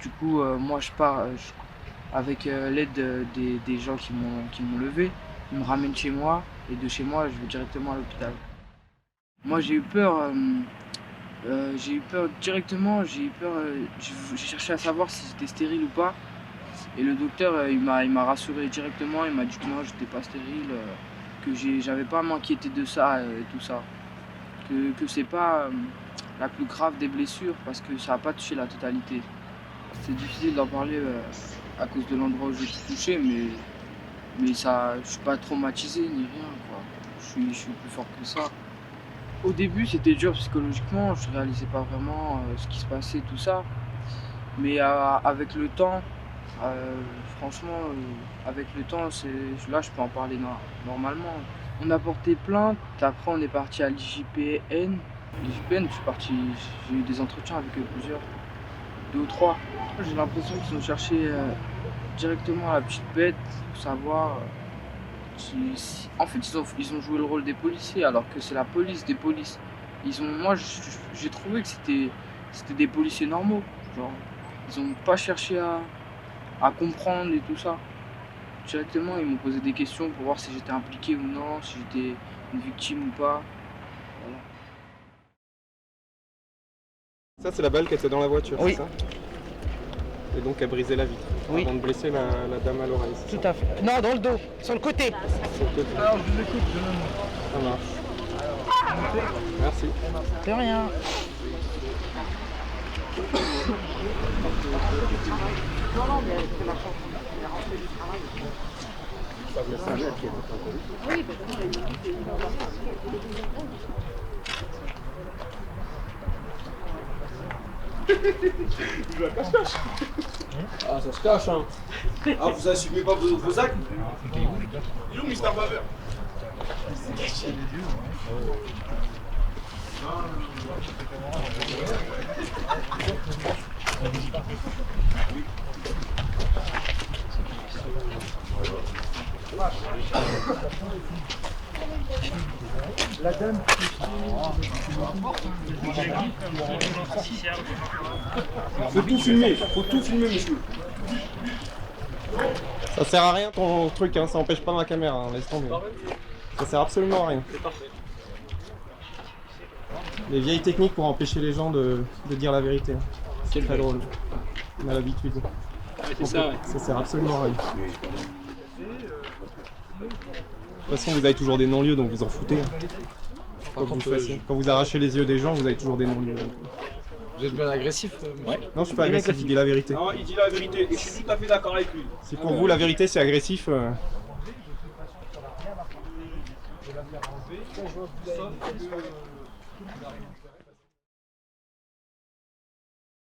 Du coup, moi je pars avec l'aide des gens qui m'ont levé. Ils me ramènent chez moi et de chez moi, je vais directement à l'hôpital. Moi j'ai eu peur directement, j'ai cherché à savoir si j'étais stérile ou pas. Et le docteur, il m'a rassuré directement, il m'a dit que non, j'étais pas stérile, que j'avais pas à m'inquiéter de ça et tout ça. que c'est pas la plus grave des blessures parce que ça n'a pas touché la totalité. C'est difficile d'en parler à cause de l'endroit où j'ai été touché, mais ça, je suis pas traumatisé ni rien, quoi. Je suis plus fort que ça. Au début, c'était dur psychologiquement, je réalisais pas vraiment ce qui se passait, tout ça. Mais avec le temps, franchement, avec le temps, là, je peux en parler normalement. On a porté plainte, après on est parti à l'IJPN. L'IJPN, j'ai eu des entretiens avec plusieurs, 2 ou 3. J'ai l'impression qu'ils ont cherché directement la petite bête pour savoir en fait, ils ont joué le rôle des policiers alors que c'est la police des polices. Moi, j'ai trouvé que c'était des policiers normaux. Genre, ils n'ont pas cherché à comprendre et tout ça. Directement, ils m'ont posé des questions pour voir si j'étais impliqué ou non, si j'étais une victime ou pas. Voilà. Ça, c'est la balle qui était dans la voiture, Oui. c'est ça? Et donc, elle brisait la vitre. Oui. Avant de blesser la dame à l'oreille. Tout à fait. Non, dans le dos, sur le côté. Sur le côté. Alors, je vous écoute, Ça marche. Merci. De rien. Il va cache-cache. Ah, ça se cache, hein. Ah, vous assumez pas vos actes? Il est où, Mister Baver? La dame. Faut tout filmer, monsieur. Ça sert à rien ton truc, hein, ça empêche pas ma caméra, hein, laisse tomber. Ça sert absolument à rien. Les vieilles techniques pour empêcher les gens de dire la vérité. Hein. C'est très drôle. On a l'habitude. C'est ça, ouais. Ça sert absolument à rien. De toute façon, vous avez toujours des non-lieux, donc vous en foutez. Hein. Quand vous arrachez les yeux des gens, vous avez toujours des non-lieux. Vous êtes bien agressif? Ouais. Non, je suis pas agressif, il dit la vérité. Non, il dit la vérité et je suis tout à fait d'accord avec lui. Si pour vous la vérité c'est agressif,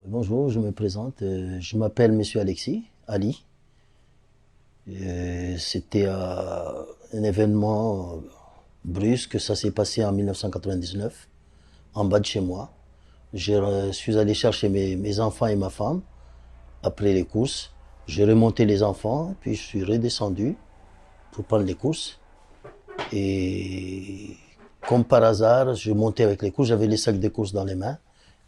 Bonjour, je me présente. Je m'appelle Monsieur Alexis, Ali. C'était un événement brusque, ça s'est passé en 1999, en bas de chez moi. Je suis allé chercher mes enfants et ma femme après les courses. J'ai remonté les enfants, puis je suis redescendu pour prendre les courses. Et comme par hasard, je montais avec les courses, j'avais les sacs de courses dans les mains.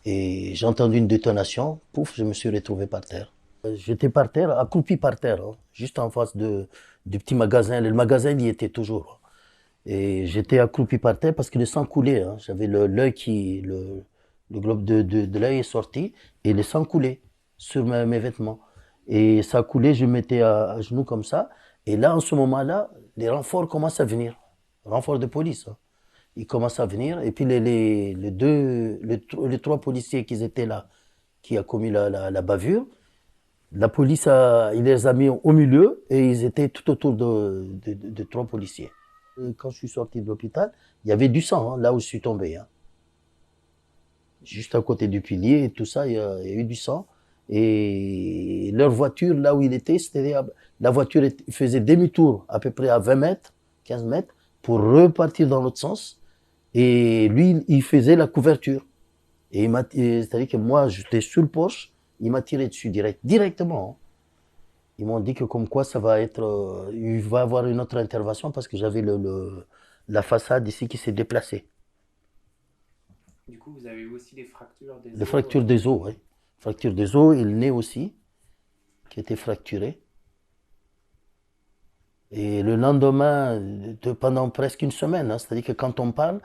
Et j'ai entendu une détonation, pouf, je me suis retrouvé par terre. J'étais par terre, accroupi par terre, hein, juste en face du petit magasin. Le magasin, il y était toujours. Et j'étais accroupi par terre parce que le sang coulait. Hein. J'avais l'œil le globe de l'œil est sorti et le sang coulait sur mes vêtements. Et ça coulait, je me mettais à genoux comme ça. Et là, en ce moment-là, les renforts commencent à venir. Renforts de police. Hein. Ils commencent à venir. Et puis les 3 policiers qui étaient là, qui a commis la bavure, la police, il les a mis au milieu et ils étaient tout autour de 3 policiers. Et quand je suis sorti de l'hôpital, il y avait du sang, hein, là où je suis tombé. Hein. Juste à côté du pilier et tout ça, il y a eu du sang. Et leur voiture, là où il était, la voiture faisait demi-tour à peu près à 20 mètres, 15 mètres, pour repartir dans l'autre sens. Et lui, il faisait la couverture. Et c'est-à-dire que moi, j'étais sur le Porsche, il m'a tiré dessus directement. Hein. Ils m'ont dit que comme quoi ça va être, il va y avoir une autre intervention parce que j'avais la façade ici qui s'est déplacée. Du coup, vous avez eu aussi des fractures des os? Les fractures des os, oui. Fracture des os et le nez aussi, qui était fracturé. Et le lendemain, pendant presque une semaine, hein, c'est-à-dire que quand on parle,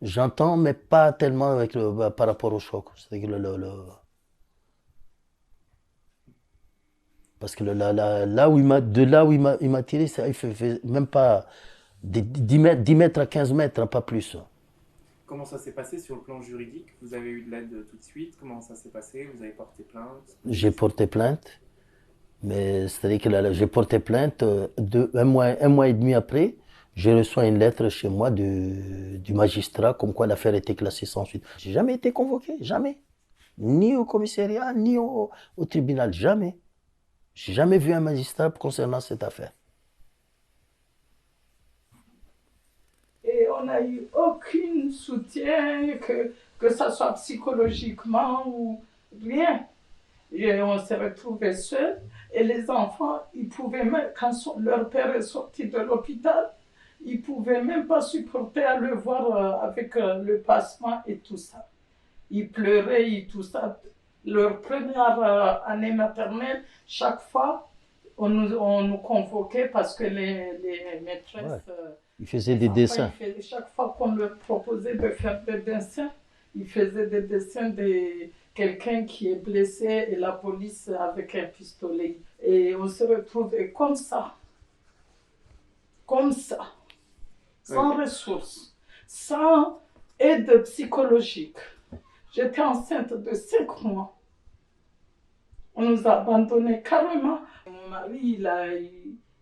j'entends, mais pas tellement avec par rapport au choc. C'est-à-dire que parce que là où il m'a tiré, il fait même pas 10 mètres à 15 mètres, hein, pas plus. Comment ça s'est passé sur le plan juridique? Vous avez eu de l'aide tout de suite? Comment ça s'est passé? Vous avez porté plainte? J'ai porté plainte, mais c'est-à-dire que j'ai porté plainte un mois et demi après. Je reçois une lettre chez moi du magistrat comme quoi l'affaire était classée sans suite. J'ai jamais été convoqué, jamais. Ni au commissariat, ni au tribunal, jamais. J'ai jamais vu un magistrat concernant cette affaire. Et on n'a eu aucun soutien, que ça soit psychologiquement ou rien. Et on s'est retrouvés seuls. Et les enfants, ils pouvaient même, quand leur père est sorti de l'hôpital, ils ne pouvaient même pas supporter à le voir avec le passement et tout ça. Ils pleuraient et tout ça. Leur première année maternelle, chaque fois, on nous convoquait parce que les maîtresses... Ils faisaient des dessins. Chaque fois qu'on leur proposait de faire des dessins, ils faisaient des dessins de quelqu'un qui est blessé et la police avec un pistolet. Et on se retrouvait comme ça, sans ressources, sans aide psychologique. J'étais enceinte de 5 mois. On nous a abandonnés carrément. Mon mari,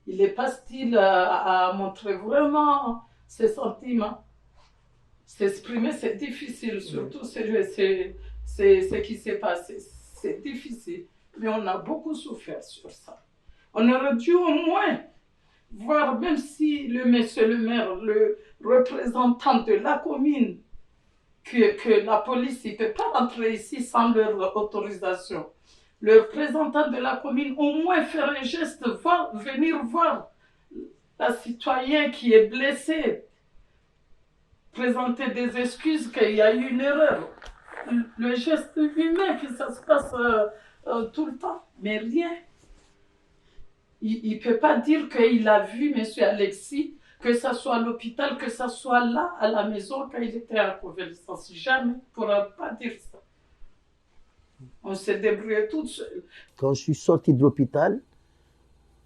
il est pas style à montrer vraiment ses sentiments. S'exprimer, c'est difficile, surtout ce qui s'est passé. C'est difficile, mais on a beaucoup souffert sur ça. On aurait dû au moins voir, même si le monsieur le maire, le représentant de la commune, que la police ne peut pas rentrer ici sans leur autorisation. Le représentant de la commune, au moins faire un geste, venir voir la citoyenne qui est blessée, présenter des excuses qu'il y a eu une erreur. Le geste humain, que ça se passe tout le temps, mais rien. Il ne peut pas dire qu'il a vu M. Alexis, que ce soit à l'hôpital, que ce soit là, à la maison, quand il était à la convalescence. Jamais, il ne pourra pas dire ça. On s'est débrouillé toute seule. Quand je suis sorti de l'hôpital,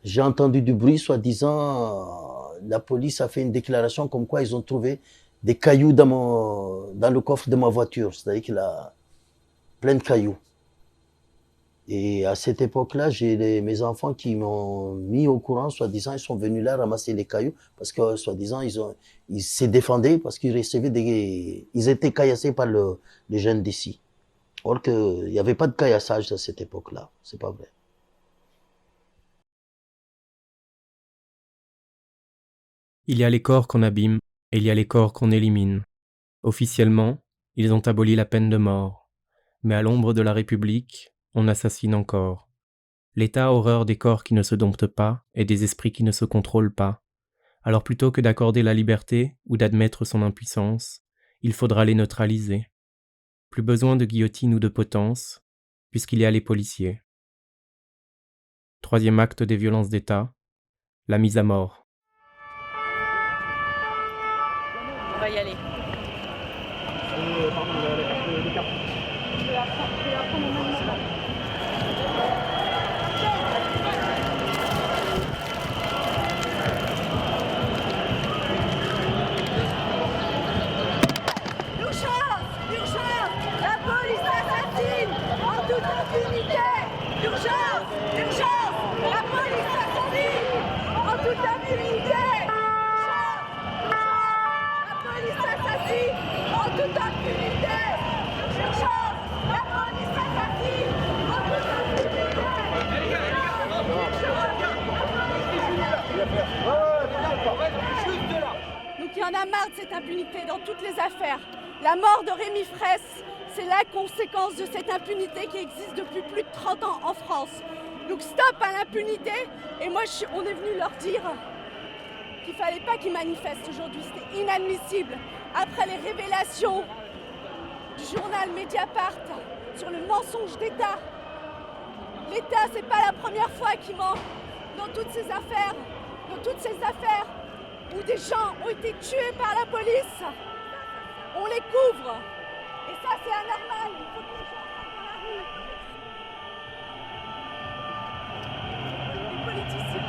j'ai entendu du bruit, soi-disant, la police a fait une déclaration comme quoi ils ont trouvé des cailloux dans le coffre de ma voiture. C'est-à-dire qu'il a plein de cailloux. Et à cette époque-là, j'ai mes enfants qui m'ont mis au courant, soi-disant, ils sont venus là ramasser les cailloux parce que, soi-disant, ils se défendaient parce qu'ils recevaient ils étaient caillassés par les jeunes d'ici. Or qu'il n'y avait pas de caillassage à cette époque-là. C'est pas vrai. Il y a les corps qu'on abîme et il y a les corps qu'on élimine. Officiellement, ils ont aboli la peine de mort. Mais à l'ombre de la République, on assassine encore. L'État a horreur des corps qui ne se domptent pas et des esprits qui ne se contrôlent pas. Alors plutôt que d'accorder la liberté ou d'admettre son impuissance, il faudra les neutraliser. Plus besoin de guillotine ou de potence, puisqu'il y a les policiers. 3e acte des violences d'État, la mise à mort. On va y aller. Donc il y en a marre de cette impunité dans toutes les affaires. La mort de Rémi Fraisse, c'est la conséquence de cette impunité qui existe depuis plus de 30 ans en France. Donc stop à l'impunité. Et moi, on est venu leur dire qu'il ne fallait pas qu'ils manifestent aujourd'hui. C'était inadmissible. Après les révélations du journal Mediapart sur le mensonge d'État. L'État, c'est pas la première fois qu'il ment dans toutes ces affaires. Dans toutes ces affaires où des gens ont été tués par la police. On les couvre. Et ça, c'est anormal. Il faut que les gens sortent dans la rue. Les politiciens.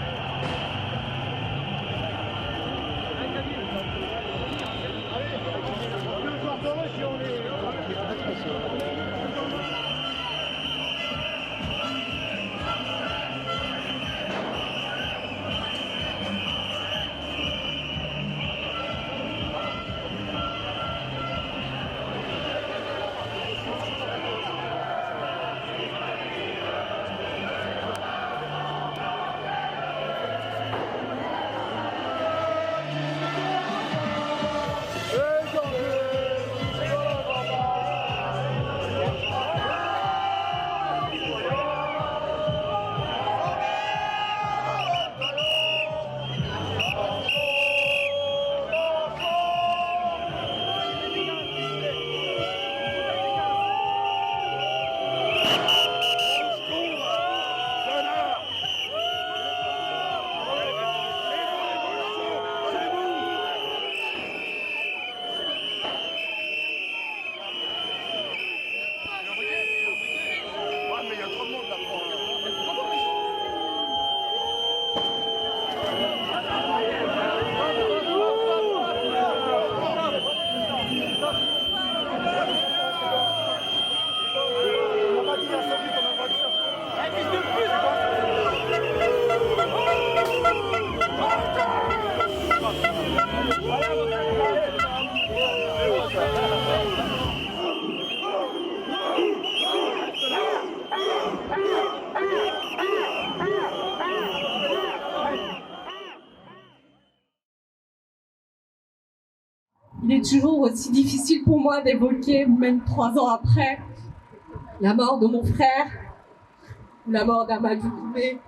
est toujours aussi difficile pour moi d'évoquer, même 3 ans après, la mort de mon frère, la mort d'Amadou Koumé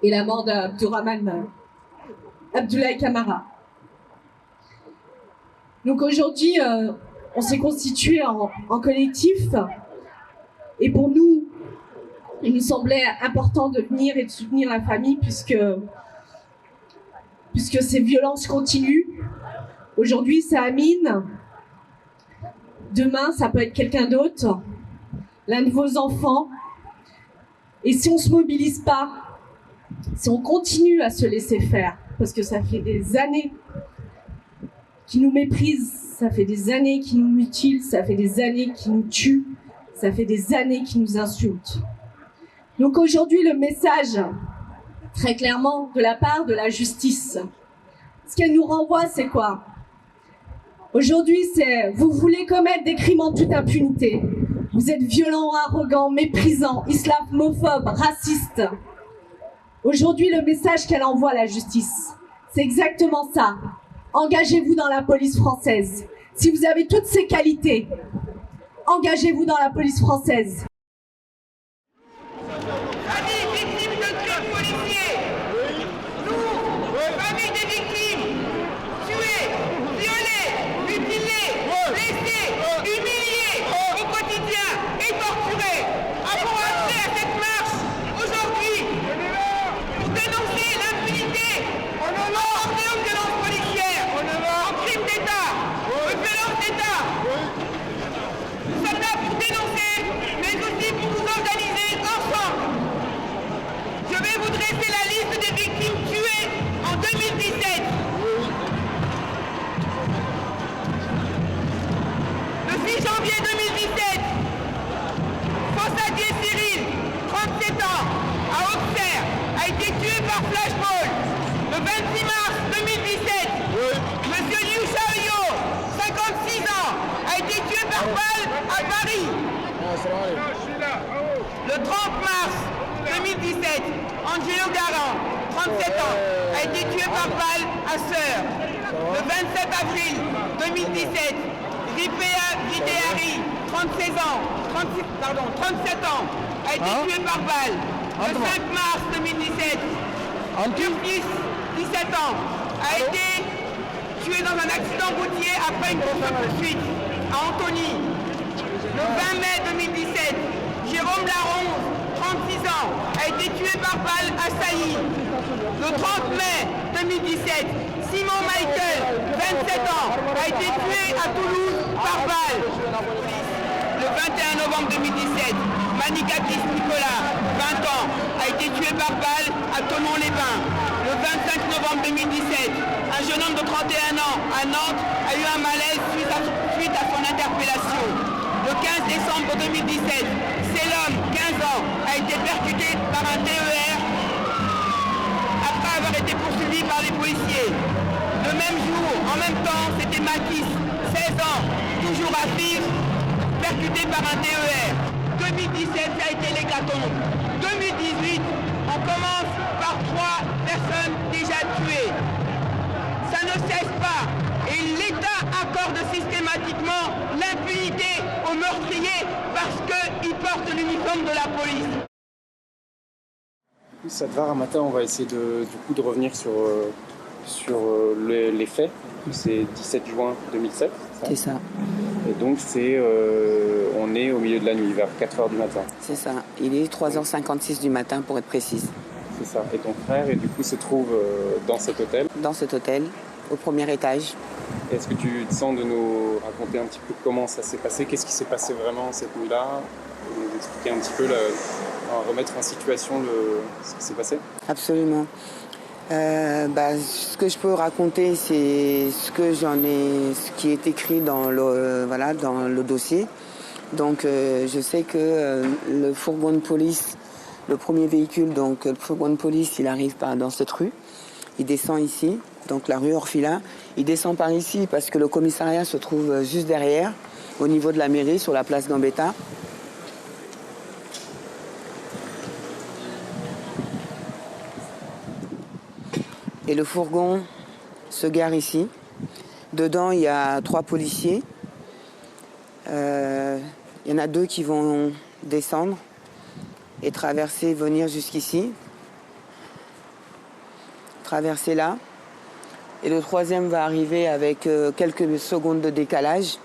et la mort d'Abdourahmane Abdoulaye Camara. Donc aujourd'hui, on s'est constitué en collectif et pour nous, il nous semblait important de venir et de soutenir la famille puisque ces violences continuent. Aujourd'hui, c'est Amine. Demain, ça peut être quelqu'un d'autre, l'un de vos enfants. Et si on ne se mobilise pas, si on continue à se laisser faire, parce que ça fait des années qu'ils nous méprisent, ça fait des années qu'ils nous mutilent, ça fait des années qu'ils nous tuent, ça fait des années qu'ils nous insultent. Donc aujourd'hui, le message, très clairement, de la part de la justice, ce qu'elle nous renvoie, c'est quoi? Aujourd'hui, c'est vous voulez commettre des crimes en toute impunité. Vous êtes violents, arrogants, méprisants, islamophobes, racistes. Aujourd'hui, le message qu'elle envoie à la justice, c'est exactement ça. Engagez-vous dans la police française. Si vous avez toutes ces qualités, engagez-vous dans la police française. Famille victime de crimes policiers. Nous, famille des victimes, tuées, violées, mutilées, blessées, humiliées au quotidien et torturées, avons appelé à cette marche aujourd'hui pour dénoncer l'impunité accordée aux violences policières, aux crimes d'État, aux violences d'État. Nous sommes là pour dénoncer, mais aussi pour nous organiser ensemble. Je vais vous dresser la liste des victimes tuées en 2017. Le 6 janvier 2017, Fossadier Cyril, 37 ans, à Auxerre, a été tué par flashball. Le 26 mars 2017, Monsieur Liu Xiaoyo, 56 ans, a été tué par balle à Paris. Le 30 mars 2017, Angelo Garant, 37 ans, a été tué par balle à Sœur. Le 27 avril 2017, Ripea Videari, 37 ans, a été tué par balle. Le 5 mars 2017, Curtis, 17 ans, a été tué dans un accident routier après une course-poursuite à Antony. Le 20 mai 2017, Jérôme Laronde, 36 ans, a été tué par balle à Sailly. Le 30 mai 2017, Simon Michael, 27 ans, a été tué à Toulouse par balle. Le 21 novembre 2017, Manikakis Nicolas, 20 ans, a été tué par balle à Thonon-les-Bains. Le 25 novembre 2017, un jeune homme de 31 ans à Nantes a eu un malaise suite à son interpellation. Le 15 décembre 2017, Célum, 15 ans, a été percuté par un TER après avoir été poursuivi par les policiers. Le même jour, en même temps, c'était Makis, 16 ans, toujours à Fir, percuté par un TER. 2017, ça a été l'hécatombe. 2018, on commence par 3 personnes déjà tuées. Ça ne cesse pas. Et l'État accorde systématiquement l'impunité aux meurtriers parce qu'ils portent l'uniforme de la police. Sadvar, un matin, on va essayer de revenir sur les faits. C'est 17 juin 2007. C'est ça. Et donc, on est au milieu de la nuit, vers 4h du matin. C'est ça. Il est 3h56 du matin, pour être précise. C'est ça. Et ton frère, et du coup, se trouve dans cet hôtel? Dans cet hôtel, au premier étage. Est-ce que tu te sens de nous raconter un petit peu comment ça s'est passé? Qu'est-ce qui s'est passé vraiment cette nuit-là? Nous expliquer un petit peu, remettre en situation ce qui s'est passé? Absolument. Ce que je peux raconter, c'est ce qui est écrit dans le dossier. Donc, je sais que le fourgon de police, le premier véhicule, donc le fourgon de police, il arrive dans cette rue. Il descend ici, donc la rue Orfila. Il descend par ici parce que le commissariat se trouve juste derrière, au niveau de la mairie, sur la place Gambetta. Et le fourgon se gare ici. Dedans, il y a 3 policiers. Il y en a 2 qui vont descendre et traverser, venir jusqu'ici. Traverser là. Et le 3e va arriver avec quelques secondes de décalage.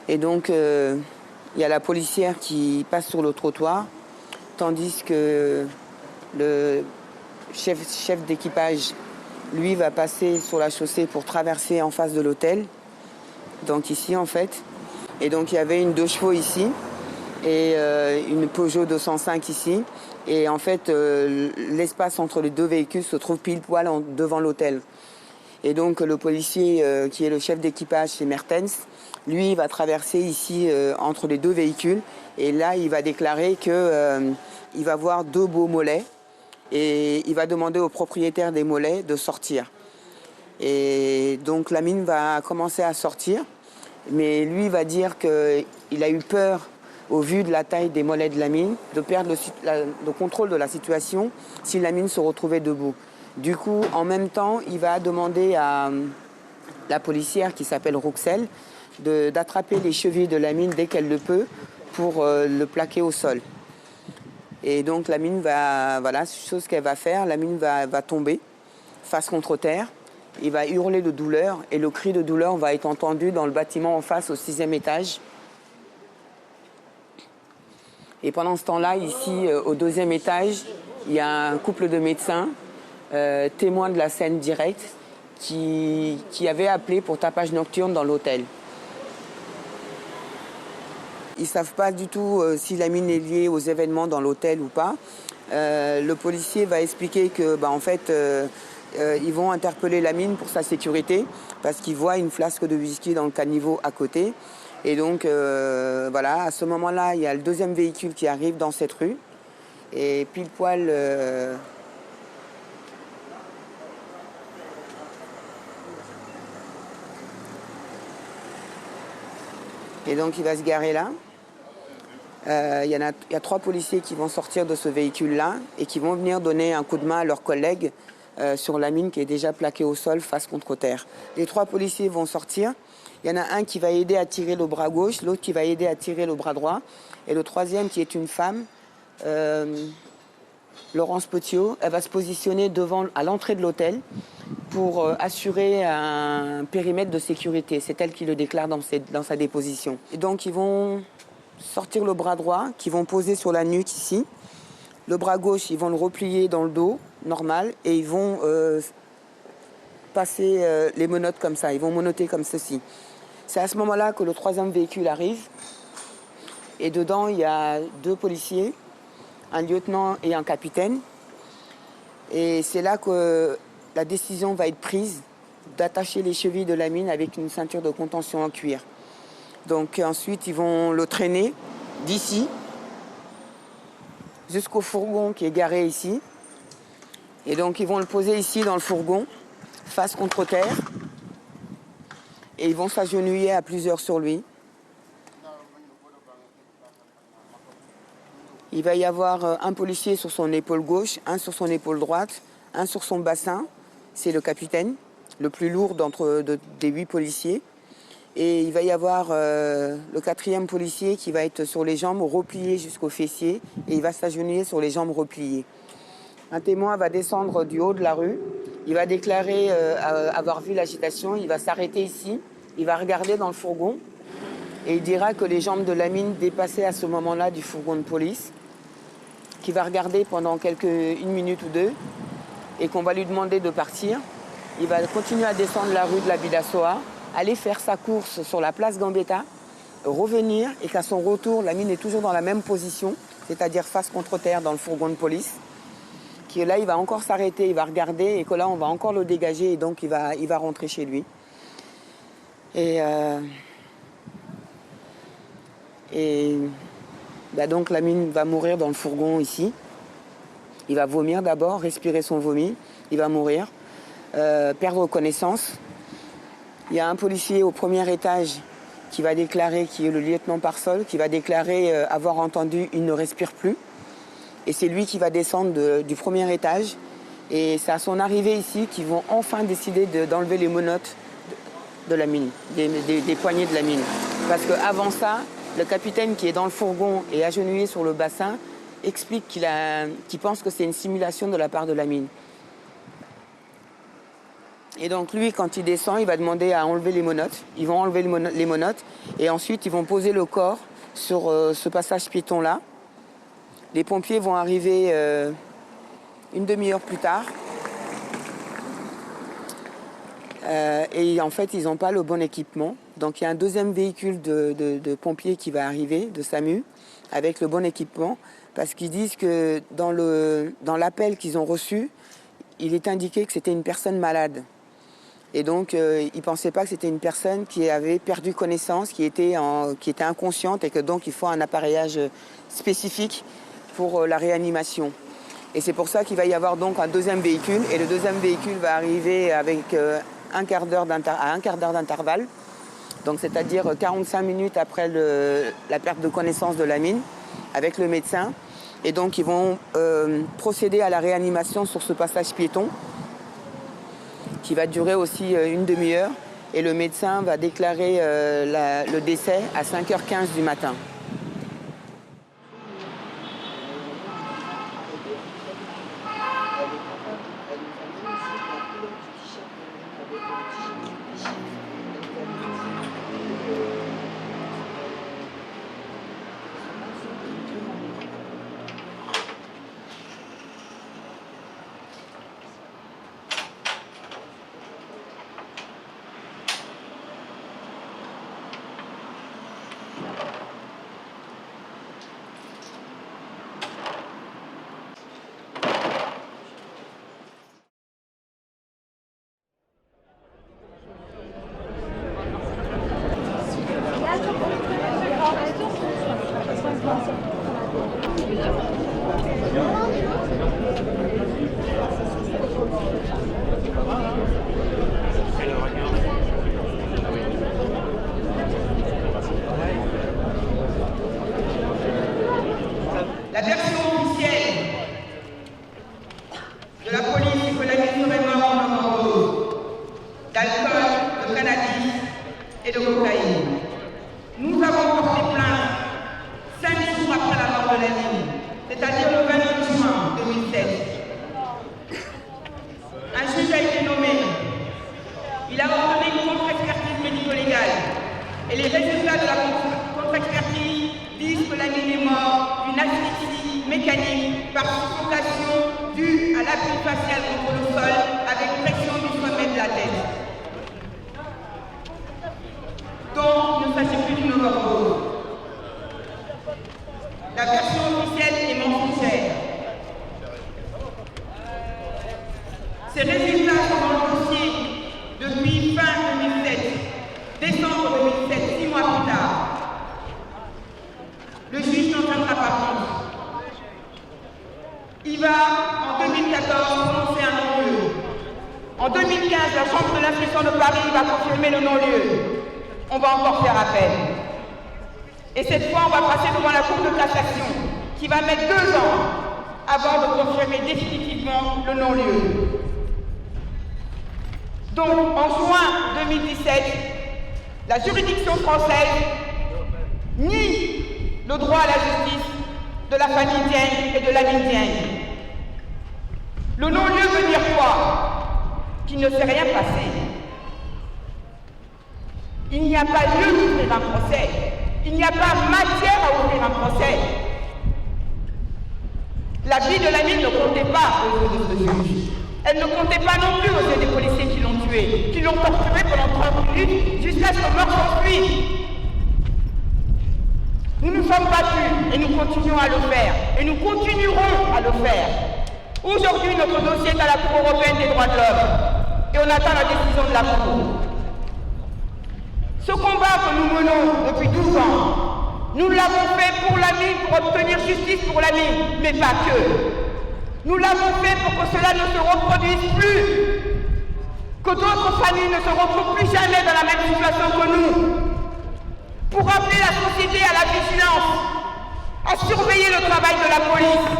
Et donc, il y a la policière qui passe sur le trottoir, tandis que le chef d'équipage, lui, va passer sur la chaussée pour traverser en face de l'hôtel. Donc ici, en fait. Et donc, il y avait une 2 chevaux ici et une Peugeot 205 ici. Et en fait, l'espace entre les 2 véhicules se trouve pile poil devant l'hôtel. Et donc, le policier qui est le chef d'équipage chez Mertens, lui, va traverser ici entre les 2 véhicules. Et là, il va déclarer qu'il va voir 2 beaux mollets. Et il va demander au propriétaire des mollets de sortir. Et donc, Lamine va commencer à sortir. Mais lui va dire qu'il a eu peur, au vu de la taille des mollets de Lamine, de perdre le contrôle de la situation si Lamine se retrouvait debout. Du coup, en même temps, il va demander à la policière qui s'appelle Rouxel d'attraper les chevilles de Lamine dès qu'elle le peut pour le plaquer au sol. Et donc Lamine va, voilà, chose qu'elle va faire, Lamine va tomber face contre terre. Il va hurler de douleur et le cri de douleur va être entendu dans le bâtiment en face au 6e étage. Et pendant ce temps-là, ici, au 2e étage, il y a un couple de médecins, témoins de la scène directe, qui avaient appelé pour tapage nocturne dans l'hôtel. Ils ne savent pas du tout si Lamine est lié aux événements dans l'hôtel ou pas. Le policier va expliquer que, en fait, ils vont interpeller Lamine pour sa sécurité parce qu'ils voient une flasque de whisky dans le caniveau à côté. Et donc, voilà, à ce moment-là, il y a le 2e véhicule qui arrive dans cette rue. Et pile poil... Et donc, il va se garer là. Il y a 3 policiers qui vont sortir de ce véhicule-là et qui vont venir donner un coup de main à leurs collègues sur Lamine qui est déjà plaqué au sol face contre terre. Les 3 policiers vont sortir. Il y en a un qui va aider à tirer le bras gauche, l'autre qui va aider à tirer le bras droit. Et le 3e qui est une femme, Laurence Petiot, elle va se positionner à l'entrée de l'hôtel pour assurer un périmètre de sécurité. C'est elle qui le déclare dans sa déposition. Et donc ils vont sortir le bras droit, qu'ils vont poser sur la nuque ici. Le bras gauche, ils vont le replier dans le dos, normal, et ils vont passer les menottes comme ça. Ils vont menotter comme ceci. C'est à ce moment-là que le 3e véhicule arrive. Et dedans, il y a 2 policiers, un lieutenant et un capitaine. Et c'est là que la décision va être prise d'attacher les chevilles de Lamine avec une ceinture de contention en cuir. Donc ensuite, ils vont le traîner d'ici jusqu'au fourgon qui est garé ici. Et donc, ils vont le poser ici dans le fourgon, face contre terre. Et ils vont s'agenouiller à plusieurs sur lui. Il va y avoir un policier sur son épaule gauche, un sur son épaule droite, un sur son bassin. C'est le capitaine, le plus lourd des 8 policiers. Et il va y avoir le 4e policier qui va être sur les jambes repliées jusqu'aux fessiers. Et il va s'agenouiller sur les jambes repliées. Un témoin va descendre du haut de la rue. Il va déclarer avoir vu l'agitation. Il va s'arrêter ici. Il va regarder dans le fourgon. Et il dira que les jambes de Lamine dépassaient à ce moment-là du fourgon de police. Qu'il va regarder pendant une minute ou 2. Et qu'on va lui demander de partir. Il va continuer à descendre la rue de la Bidassoa, aller faire sa course sur la place Gambetta, revenir et qu'à son retour, Lamine est toujours dans la même position, c'est-à-dire face contre terre dans le fourgon de police. Qui là, il va encore s'arrêter, il va regarder et que là, on va encore le dégager et donc il va rentrer chez lui. Et donc Lamine va mourir dans le fourgon ici. Il va vomir d'abord, respirer son vomi, il va mourir, perdre connaissance. Il y a un policier au 1er étage qui va déclarer, qui est le lieutenant Parsol, qui va déclarer avoir entendu « il ne respire plus ». Et c'est lui qui va descendre du 1er étage. Et c'est à son arrivée ici qu'ils vont enfin décider d'enlever les menottes de la mine, des poignées de la mine. Parce qu'avant ça, le capitaine qui est dans le fourgon et agenouillé sur le bassin explique qu'il pense que c'est une simulation de la part de la mine. Et donc lui, quand il descend, il va demander à enlever les menottes. Ils vont enlever les menottes et ensuite ils vont poser le corps sur ce passage piéton-là. Les pompiers vont arriver une demi-heure plus tard. Et en fait, ils n'ont pas le bon équipement. Donc il y a un deuxième véhicule de pompiers qui va arriver, de SAMU, avec le bon équipement, parce qu'ils disent que dans l'appel qu'ils ont reçu, il est indiqué que c'était une personne malade. Et donc, ils ne pensaient pas que c'était une personne qui avait perdu connaissance, qui était inconsciente et que donc il faut un appareillage spécifique pour la réanimation. Et c'est pour ça qu'il va y avoir donc un deuxième véhicule. Et le deuxième véhicule va arriver avec à un quart d'heure d'intervalle. Donc, c'est-à-dire 45 minutes après la perte de connaissance de la mine, avec le médecin. Et donc, ils vont procéder à la réanimation sur ce passage piéton, qui va durer aussi une demi-heure. Et le médecin va déclarer le décès à 5h15 du matin. La version officielle de la police est que la mine serait morte en overdose d'alcool, de cannabis et de cocaïne. Nous avons porté plainte 5 jours après la mort de la mine, c'est-à-dire le 28 juin 2007. Un juge a été nommé. Il a ordonné une contre-expertise médico-légale. Et les résultats de la contre-expertise disent que la mine est morte d'une asphyxie mécanique par suffocation due à l'appui facial contre le sol avec pression du sommet de la tête. Donc, il ne s'agit plus d'une overdose. La version officielle est mensongère. Ces résultats sont dans le dossier depuis fin 2007, décembre 2007, 6 mois plus tard. Le juge n'entendra pas compte. Il va, en 2014, prononcer un non-lieu. En 2015, la Chambre de l'instruction de Paris va confirmer le non-lieu. On va encore faire appel. Et cette fois, on va passer devant la Cour de cassation, qui va mettre 2 ans avant de confirmer définitivement le non-lieu. Donc, en juin 2017, la juridiction française nie le droit à la justice de la famille Dieng et de la mine Dieng. Le non-lieu veut dire quoi? Qu'il ne s'est rien passé. Il n'y a pas lieu d'ouvrir un procès. Il n'y a pas matière à ouvrir un procès. La vie de la mine ne comptait pas aux yeux de ce juge. Elle ne comptait pas non plus aux yeux des policiers qui l'ont tué, qui l'ont torturé pendant 30 minutes jusqu'à ce que mort s'enfuit. Nous nous sommes battus et nous continuons à le faire. Et nous continuerons à le faire. Aujourd'hui, notre dossier est à la Cour européenne des droits de l'homme. Et on attend la décision de la Cour. Ce combat que nous menons depuis 12 ans, nous l'avons fait pour la mine, pour obtenir justice pour la mine, mais pas que. Nous l'avons fait pour que cela ne se reproduise plus. Que d'autres familles ne se retrouvent plus jamais dans la même situation que nous. Pour appeler la société à la vigilance, à surveiller le travail de la police.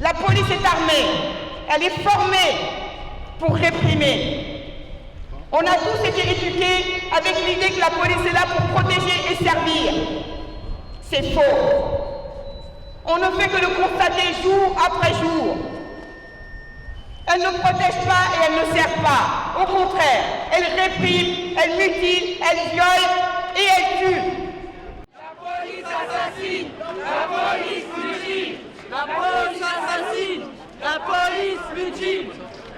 La police est armée, elle est formée pour réprimer. On a tous été éduqués avec l'idée que la police est là pour protéger et servir. C'est faux. On ne fait que le constater jour après jour. Elle ne protège pas et elle ne sert pas. Au contraire, elle réprime, elle mutile, elle viole et elle tue. La police assassine, la police mutile, la police assassine, la police mutile.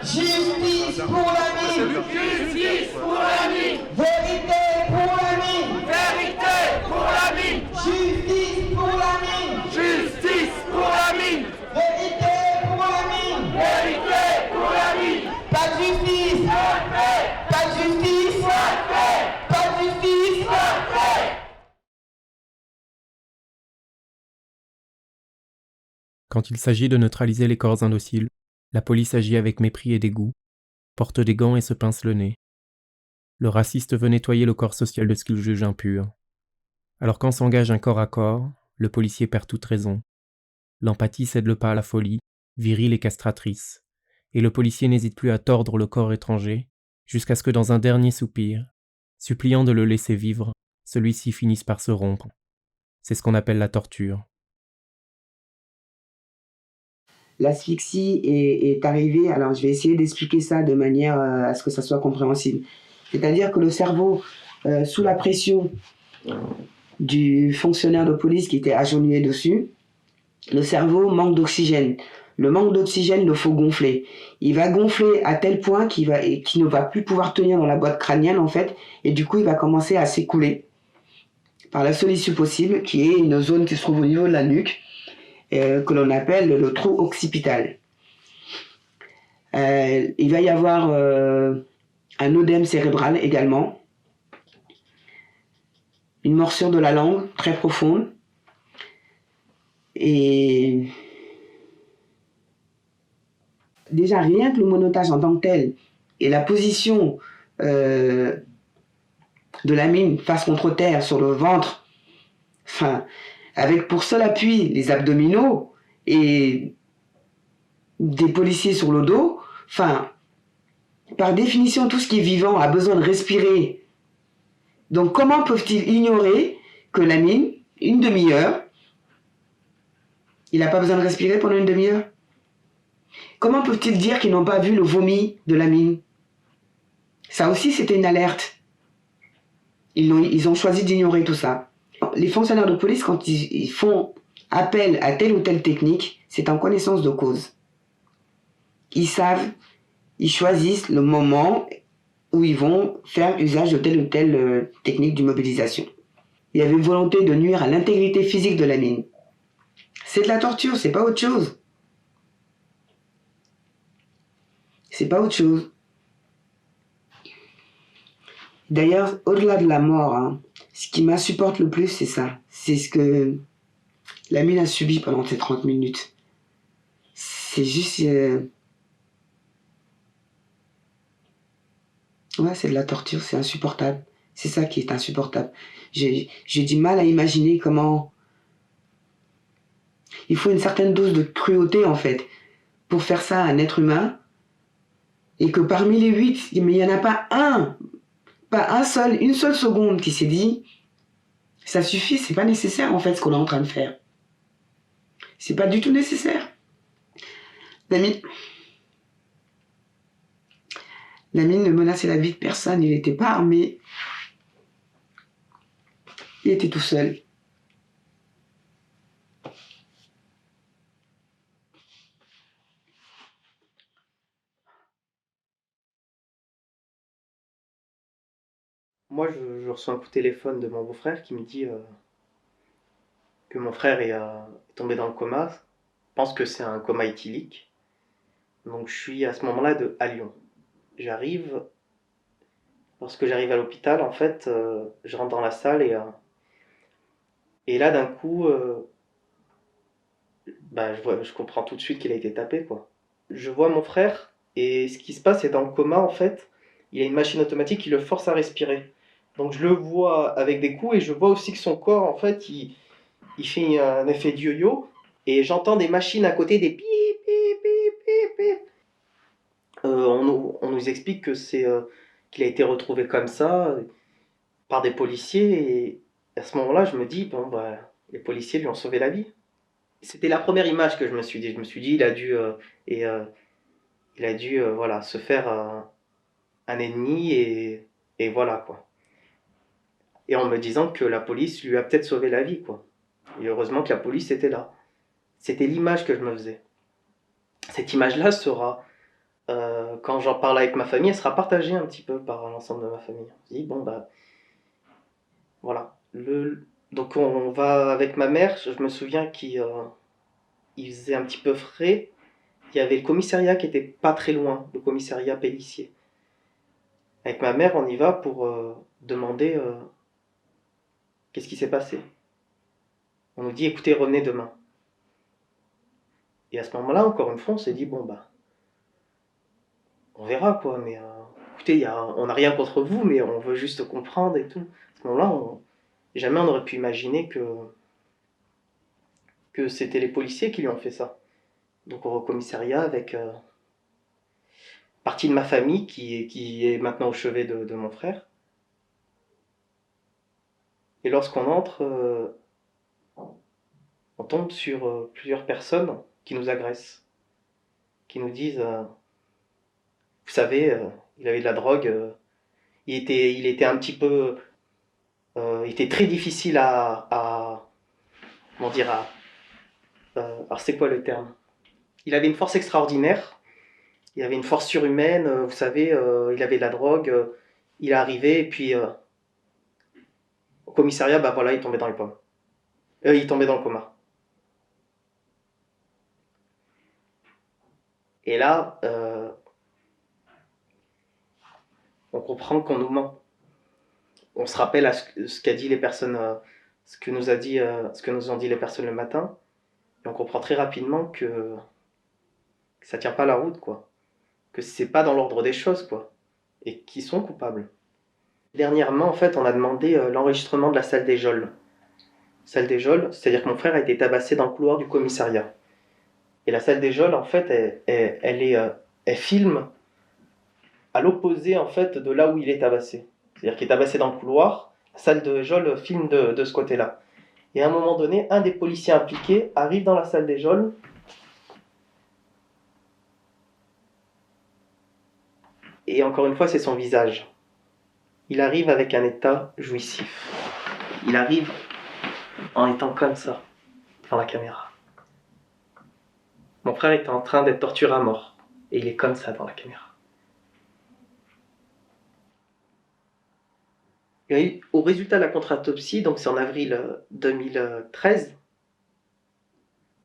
Justice pour la mine. Justice pour la mine. Vérité pour la mine. Vérité pour la mine. Justice pour la mine. Justice pour la mine. Vérité pour la mine. Vérité pour la mine. Pas de justice. Pas de justice. Pas de justice. Quand il s'agit de neutraliser les corps indociles, la police agit avec mépris et dégoût, porte des gants et se pince le nez. Le raciste veut nettoyer le corps social de ce qu'il juge impur. Alors quand s'engage un corps à corps, le policier perd toute raison. L'empathie cède le pas à la folie, virile et castratrice, et le policier n'hésite plus à tordre le corps étranger, jusqu'à ce que dans un dernier soupir, suppliant de le laisser vivre, celui-ci finisse par se rompre. C'est ce qu'on appelle la torture. L'asphyxie est arrivée, alors je vais essayer d'expliquer ça de manière à ce que ça soit compréhensible. C'est-à-dire que le cerveau, sous la pression du fonctionnaire de police qui était agenouillé dessus, le cerveau manque d'oxygène. Le manque d'oxygène le faut gonfler. Il va gonfler à tel point qu'il ne va plus pouvoir tenir dans la boîte crânienne en fait, et du coup il va commencer à s'écouler par la seule issue possible, qui est une zone qui se trouve au niveau de la nuque, que l'on appelle le trou occipital. Il va y avoir un œdème cérébral également, une morsure de la langue très profonde, et déjà rien que le monotage en tant que tel et la position de la mine face contre terre sur le ventre, enfin, avec pour seul appui les abdominaux et des policiers sur le dos, enfin, par définition, tout ce qui est vivant a besoin de respirer. Donc comment peuvent-ils ignorer que la mine, une demi-heure, il n'a pas besoin de respirer pendant une demi-heure? Comment peuvent-ils dire qu'ils n'ont pas vu le vomi de la mine? Ça aussi, c'était une alerte. Ils ont choisi d'ignorer tout ça. Les fonctionnaires de police, quand ils font appel à telle ou telle technique, c'est en connaissance de cause. Ils savent, ils choisissent le moment où ils vont faire usage de telle ou telle technique d'immobilisation. Il y avait une volonté de nuire à l'intégrité physique de la mine. C'est de la torture, c'est pas autre chose. C'est pas autre chose. D'ailleurs, au-delà de la mort, hein, ce qui m'insupporte le plus, c'est ça. C'est ce que la mine a subi pendant ces 30 minutes. C'est juste... Ouais, c'est de la torture, c'est insupportable. C'est ça qui est insupportable. J'ai du mal à imaginer comment... Il faut une certaine dose de cruauté, en fait, pour faire ça à un être humain. Et que parmi les 8, mais il n'y en a pas un, une seule seconde qui s'est dit « ça suffit, c'est pas nécessaire, en fait, ce qu'on est en train de faire. C'est pas du tout nécessaire. » La mine ne menaçait la vie de personne, il n'était pas armé. Il était tout seul. Moi, je reçois un coup de téléphone de mon beau-frère qui me dit que mon frère est tombé dans le coma. Je pense que c'est un coma éthylique. Donc je suis à ce moment-là à Lyon. Lorsque j'arrive à l'hôpital, en fait, je rentre dans la salle et là, d'un coup, je comprends tout de suite qu'il a été tapé, quoi. Je vois mon frère et ce qui se passe, c'est dans le coma, en fait, il y a une machine automatique qui le force à respirer. Donc je le vois avec des coups et je vois aussi que son corps, en fait, il fait un effet de yo-yo et j'entends des machines à côté, des pip, pip, pip, pip, pip. On nous explique que c'est qu'il a été retrouvé comme ça par des policiers. Et à ce moment-là, je me dis, bon, bah, les policiers lui ont sauvé la vie. C'était la première image que je me suis dit. Je me suis dit, il a dû, voilà, se faire un ennemi et voilà, quoi. Et en me disant que la police lui a peut-être sauvé la vie, quoi. Et heureusement que la police était là. C'était l'image que je me faisais. Cette image-là sera, quand j'en parle avec ma famille, elle sera partagée un petit peu par l'ensemble de ma famille. On se dit, bon, bah, voilà. Donc on va avec ma mère, je me souviens qu'il faisait un petit peu frais. Il y avait le commissariat qui était pas très loin, le commissariat Pélissier. Avec ma mère, on y va pour demander qu'est-ce qui s'est passé. On nous dit, écoutez, revenez demain. Et à ce moment-là, encore une fois, on s'est dit, bon, bah, on verra, quoi, mais écoutez, on n'a rien contre vous, mais on veut juste comprendre et tout. À ce moment-là, jamais on n'aurait pu imaginer que c'était les policiers qui lui ont fait ça. Donc au commissariat avec partie de ma famille qui est maintenant au chevet de mon frère. Et lorsqu'on entre, on tombe sur plusieurs personnes qui nous agressent, qui nous disent vous savez, il avait de la drogue, il était un petit peu... il était très difficile comment dire, alors c'est quoi le terme? Il avait une force extraordinaire, il avait une force surhumaine, vous savez, il avait de la drogue, il est arrivé et puis au commissariat, bah voilà, il tombait dans les pommes. Il tombait dans le coma. Et là, on comprend qu'on nous ment. On se rappelle à ce qu'a dit les personnes, ce que nous ont dit les personnes le matin, et on comprend très rapidement que ça tient pas la route, quoi. Que c'est pas dans l'ordre des choses, quoi. Et qu'ils sont coupables. Dernièrement, en fait, on a demandé l'enregistrement de la salle des geôles. Salle des geôles, c'est-à-dire que mon frère a été tabassé dans le couloir du commissariat. Et la salle des geôles, en fait, elle filme à l'opposé, en fait, de là où il est tabassé. C'est-à-dire qu'il est tabassé dans le couloir, la salle de geôles filme de ce côté-là. Et à un moment donné, un des policiers impliqués arrive dans la salle des geôles. Et encore une fois, c'est son visage. Il arrive avec un état jouissif. Il arrive en étant comme ça, dans la caméra. Mon frère était en train d'être torturé à mort. Et il est comme ça dans la caméra. Et au résultat de la contre-autopsie, donc c'est en avril 2013,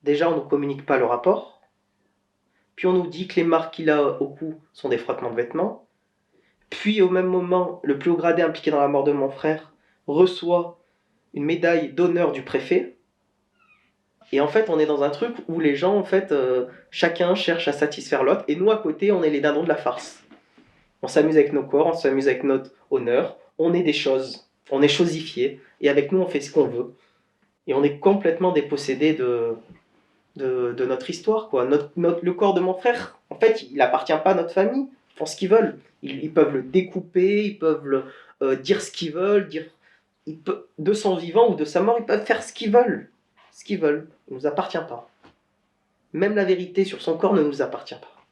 déjà on ne nous communique pas le rapport. Puis on nous dit que les marques qu'il a au cou sont des frottements de vêtements. Puis au même moment, le plus haut gradé impliqué dans la mort de mon frère reçoit une médaille d'honneur du préfet. Et en fait, on est dans un truc où les gens, en fait, chacun cherche à satisfaire l'autre. Et nous, à côté, on est les dindons de la farce. On s'amuse avec nos corps, on s'amuse avec notre honneur. On est des choses, on est chosifiés. Et avec nous, on fait ce qu'on veut. Et on est complètement dépossédés de notre histoire, quoi. Le corps de mon frère, en fait, il appartient pas à notre famille. Ils font ce qu'ils veulent. Ils peuvent le découper, ils peuvent dire ce qu'ils veulent, de son vivant ou de sa mort, ils peuvent faire ce qu'ils veulent. Ce qu'ils veulent. Il ne nous appartient pas. Même la vérité sur son corps ne nous appartient pas.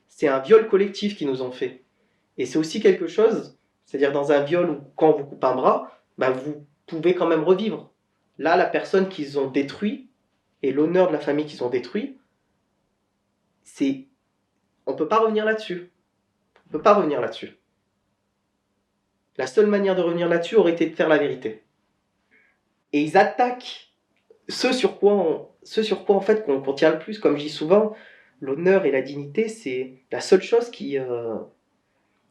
C'est un viol collectif qu'ils nous ont fait. Et c'est aussi quelque chose, c'est-à-dire dans un viol où quand on vous coupe un bras, bah, vous pouvez quand même revivre. Là, la personne qu'ils ont détruit, et l'honneur de la famille qu'ils ont détruit, on ne peut pas revenir là-dessus. On ne peut pas revenir là-dessus. La seule manière de revenir là-dessus aurait été de faire la vérité. Et ils attaquent ce sur quoi en fait qu'on tient le plus, comme je dis souvent, l'honneur et la dignité, c'est la seule chose qui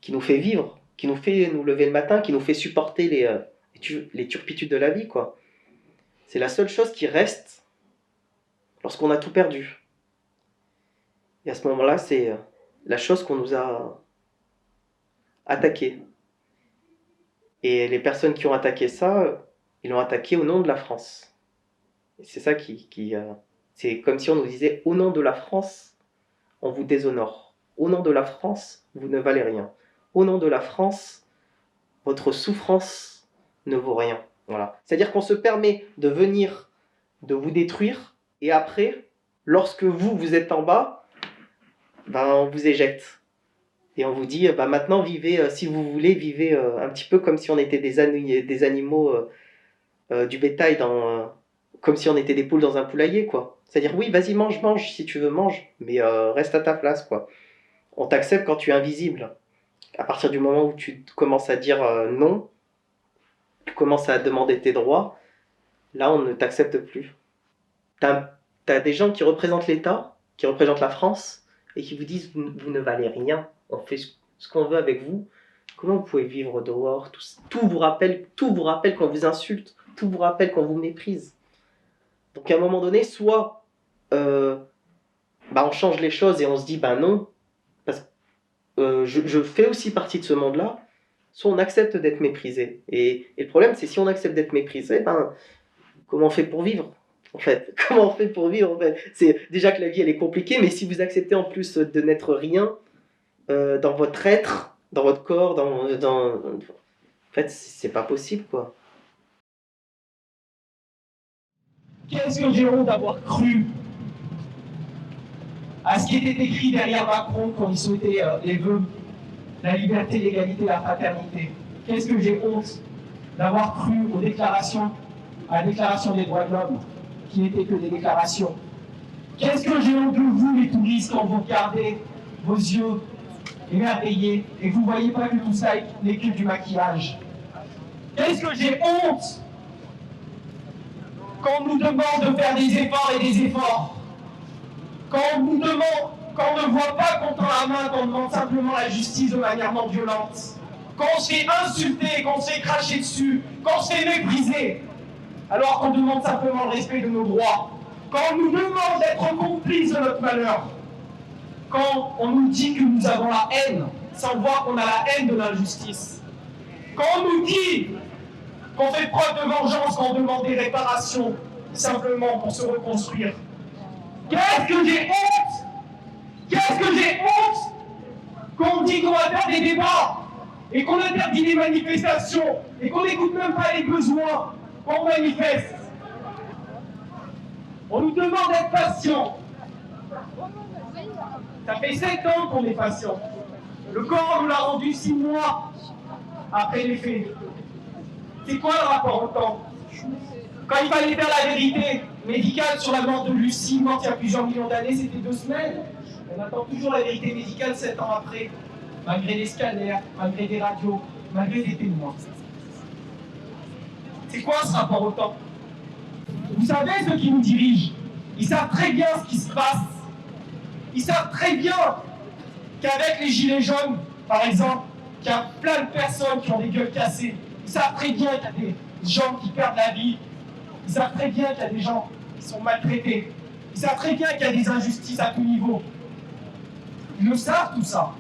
nous fait vivre, qui nous fait nous lever le matin, qui nous fait supporter les turpitudes de la vie, quoi. C'est la seule chose qui reste lorsqu'on a tout perdu. Et à ce moment-là, c'est la chose qu'on nous a attaqué. Et les personnes qui ont attaqué ça, ils l'ont attaqué au nom de la France. Et c'est ça c'est comme si on nous disait, au nom de la France, on vous déshonore. Au nom de la France, vous ne valez rien. au nom de la France, votre souffrance ne vaut rien. Voilà. C'est-à-dire qu'on se permet de venir, de vous détruire, et après, lorsque vous êtes en bas, on vous éjecte. Et on vous dit, maintenant, vivez, si vous voulez, vivez un petit peu comme si on était des animaux du bétail, comme si on était des poules dans un poulailler, quoi. C'est-à-dire, oui, vas-y, mange, si tu veux, mange, mais reste à ta place, quoi. On t'accepte quand tu es invisible. À partir du moment où tu commences à dire non, tu commences à demander tes droits, là, on ne t'accepte plus. T'as des gens qui représentent l'État, qui représentent la France, et qui vous disent, vous ne valez rien, on fait ce qu'on veut avec vous. Comment vous pouvez vivre dehors? Tout vous rappelle qu'on vous insulte, tout vous rappelle qu'on vous méprise. Donc à un moment donné, soit on change les choses et on se dit non, parce que je fais aussi partie de ce monde-là, soit on accepte d'être méprisé. Et le problème, c'est si on accepte d'être méprisé, comment on fait pour vivre en fait? Comment on fait pour vivre en fait? C'est déjà que la vie elle est compliquée, mais si vous acceptez en plus de n'être rien dans votre être, dans votre corps, en fait, c'est pas possible, quoi. Qu'est-ce que j'ai honte d'avoir cru à ce qui était écrit derrière Macron quand il souhaitait les vœux, la liberté, l'égalité, la fraternité. Qu'est-ce que j'ai honte d'avoir cru à la déclaration des droits de l'homme, qui n'était que des déclarations. Qu'est-ce que j'ai honte de vous, les touristes, quand vous regardez vos yeux émerveillés et vous ne voyez pas que tout ça n'est que du maquillage. Qu'est-ce que j'ai honte quand on nous demande de faire des efforts et des efforts. Quand on nous demande, quand on ne voit pas qu'on tend la main, qu'on demande simplement la justice de manière non violente. Quand on se fait insulter, quand on se fait cracher dessus, quand on se fait mépriser, alors qu'on demande simplement le respect de nos droits. Quand on nous demande d'être complices de notre malheur. Quand on nous dit que nous avons la haine, sans voir qu'on a la haine de l'injustice. Quand on nous dit qu'on fait preuve de vengeance, quand on demande des réparations, simplement pour se reconstruire. Qu'est-ce que j'ai honte? Qu'est-ce que j'ai honte qu'on dit qu'on va faire des débats et qu'on interdit les manifestations et qu'on n'écoute même pas les besoins qu'on manifeste. On nous demande d'être patient. Ça fait 7 ans qu'on est patient. Le corps nous l'a rendu 6 mois après les faits. C'est quoi le rapport au temps? Quand il fallait faire la vérité médicale sur la mort de Lucie, morte il y a plusieurs millions d'années, c'était 2 semaines. On attend toujours la vérité médicale 7 ans après, malgré les scanners, malgré des radios, malgré des témoins. C'est quoi ce rapport au temps? Vous savez, ceux qui nous dirigent, ils savent très bien ce qui se passe. Ils savent très bien qu'avec les gilets jaunes, par exemple, qu'il y a plein de personnes qui ont des gueules cassées. Ils savent très bien qu'il y a des gens qui perdent la vie. Ils savent très bien qu'il y a des gens qui sont maltraités. Ils savent très bien qu'il y a des injustices à tout niveau. Ils le savent tout ça.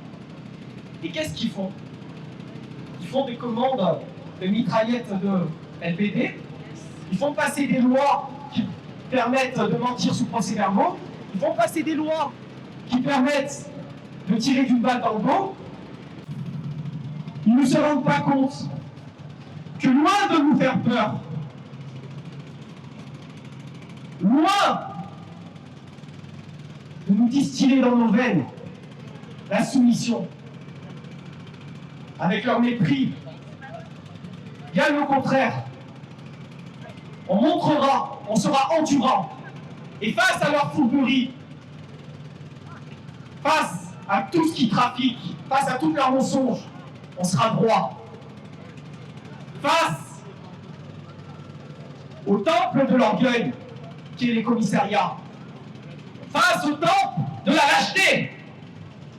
Et qu'est-ce qu'ils font? Ils font des commandes de mitraillettes de LBD. Ils font passer des lois qui permettent de mentir sous procès-verbaux. Ils font passer des lois qui permettent de tirer d'une balle dans le dos. Ils ne se rendent pas compte que loin de nous faire peur, loin de nous distiller dans nos veines la soumission, avec leur mépris, bien au contraire, on montrera, on sera endurant, et face à leur fourberie, face à tout ce qui trafique, face à tous leurs mensonges, on sera droit. Face au temple de l'orgueil, qui est les commissariats, face au temple de la lâcheté,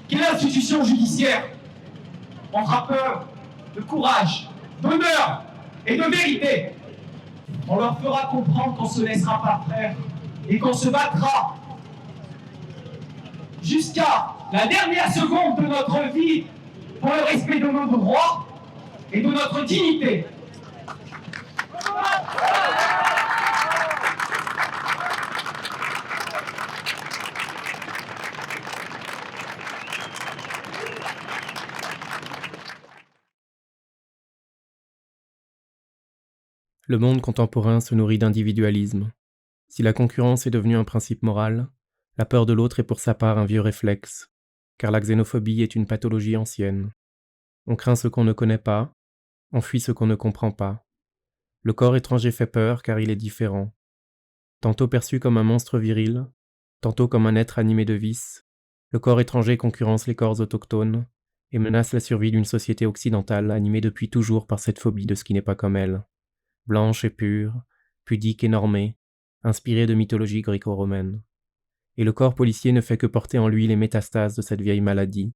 qui est l'institution judiciaire, on fera peur de courage, d'honneur et de vérité. On leur fera comprendre qu'on ne se laissera pas faire et qu'on se battra jusqu'à la dernière seconde de notre vie pour le respect de nos droits et de notre dignité. Le monde contemporain se nourrit d'individualisme. Si la concurrence est devenue un principe moral, la peur de l'autre est pour sa part un vieux réflexe, car la xénophobie est une pathologie ancienne. On craint ce qu'on ne connaît pas, on fuit ce qu'on ne comprend pas. Le corps étranger fait peur car il est différent. Tantôt perçu comme un monstre viril, tantôt comme un être animé de vices, le corps étranger concurrence les corps autochtones et menace la survie d'une société occidentale animée depuis toujours par cette phobie de ce qui n'est pas comme elle. Blanche et pure, pudique et normée, inspirée de mythologie gréco-romaine. Et le corps policier ne fait que porter en lui les métastases de cette vieille maladie.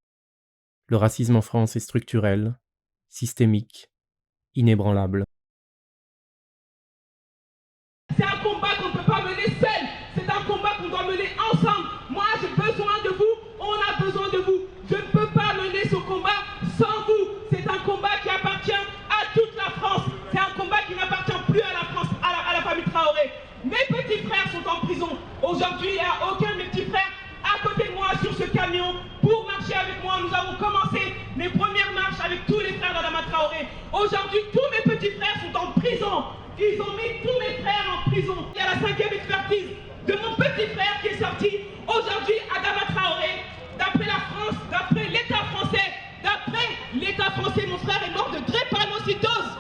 Le racisme en France est structurel, systémique, inébranlable. C'est un combat qu'on ne peut pas mener seul. C'est un combat qu'on doit mener ensemble. Moi, j'ai besoin de vous. On a besoin de vous. Je ne peux pas mener ce combat sans vous. C'est un combat qui appartient à toute la France. C'est un combat qui n'appartient plus à la France, à la famille Traoré. Mes petits frères sont en prison. Aujourd'hui, il n'y a aucun de mes petits frères à côté de moi sur ce camion pour marcher avec moi. Nous avons commencé mes premières marches avec tous les frères d'Adama Traoré. Aujourd'hui, tous mes petits frères sont en prison. Ils ont mis tous mes frères en prison. Il y a la 5e expertise de mon petit frère qui est sorti. Aujourd'hui, Adama Traoré, d'après la France, d'après l'État français, mon frère est mort de drépanocytose.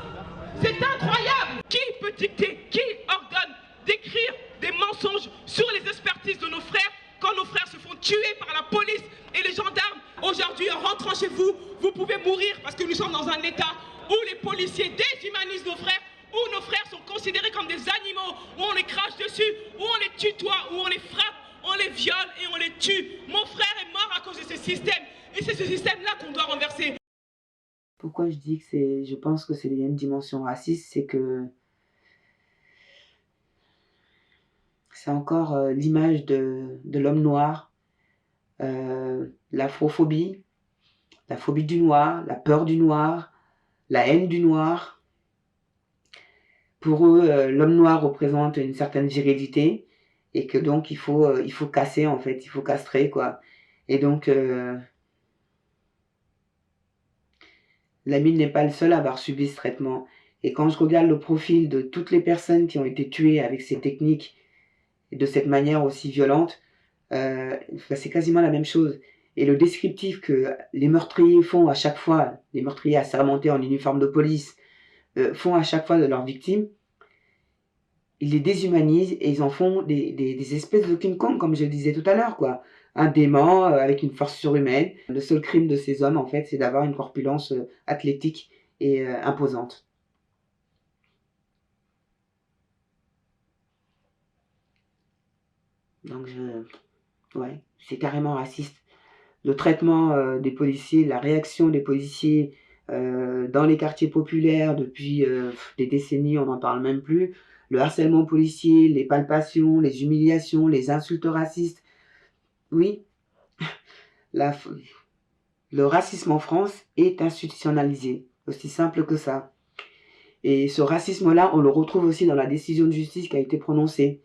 C'est incroyable. Qui peut dicter, qui ordonne d'écrire des mensonges sur les expertises de nos frères quand nos frères se font tuer par la police et les gendarmes? Aujourd'hui, en rentrant chez vous, vous pouvez mourir parce que nous sommes dans un État où les policiers déshumanisent nos frères, où nos frères sont considérés comme des animaux, où on les crache dessus, où on les tutoie, où on les frappe, on les viole et on les tue. Mon frère est mort à cause de ce système. Et c'est ce système-là qu'on doit renverser. Pourquoi je dis que je pense que c'est une dimension raciste, c'est que c'est encore l'image de l'homme noir, l'afrophobie, la phobie du noir, la peur du noir, la haine du noir. Pour eux, l'homme noir représente une certaine virilité et que donc il faut casser en fait, il faut castrer quoi. Et donc Lamine n'est pas le seul à avoir subi ce traitement. Et quand je regarde le profil de toutes les personnes qui ont été tuées avec ces techniques et de cette manière aussi violente, c'est quasiment la même chose. Et le descriptif que les meurtriers font à chaque fois, les meurtriers assermentés en uniforme de police, font à chaque fois de leurs victimes, ils les déshumanisent et ils en font des espèces de King Kong, comme je le disais tout à l'heure, quoi. Un dément avec une force surhumaine. Le seul crime de ces hommes, en fait, c'est d'avoir une corpulence athlétique et imposante. Donc, ouais, c'est carrément raciste. Le traitement des policiers, la réaction des policiers dans les quartiers populaires depuis des décennies, on n'en parle même plus. Le harcèlement policier, les palpations, les humiliations, les insultes racistes. Oui, le racisme en France est institutionnalisé, aussi simple que ça. Et ce racisme-là, on le retrouve aussi dans la décision de justice qui a été prononcée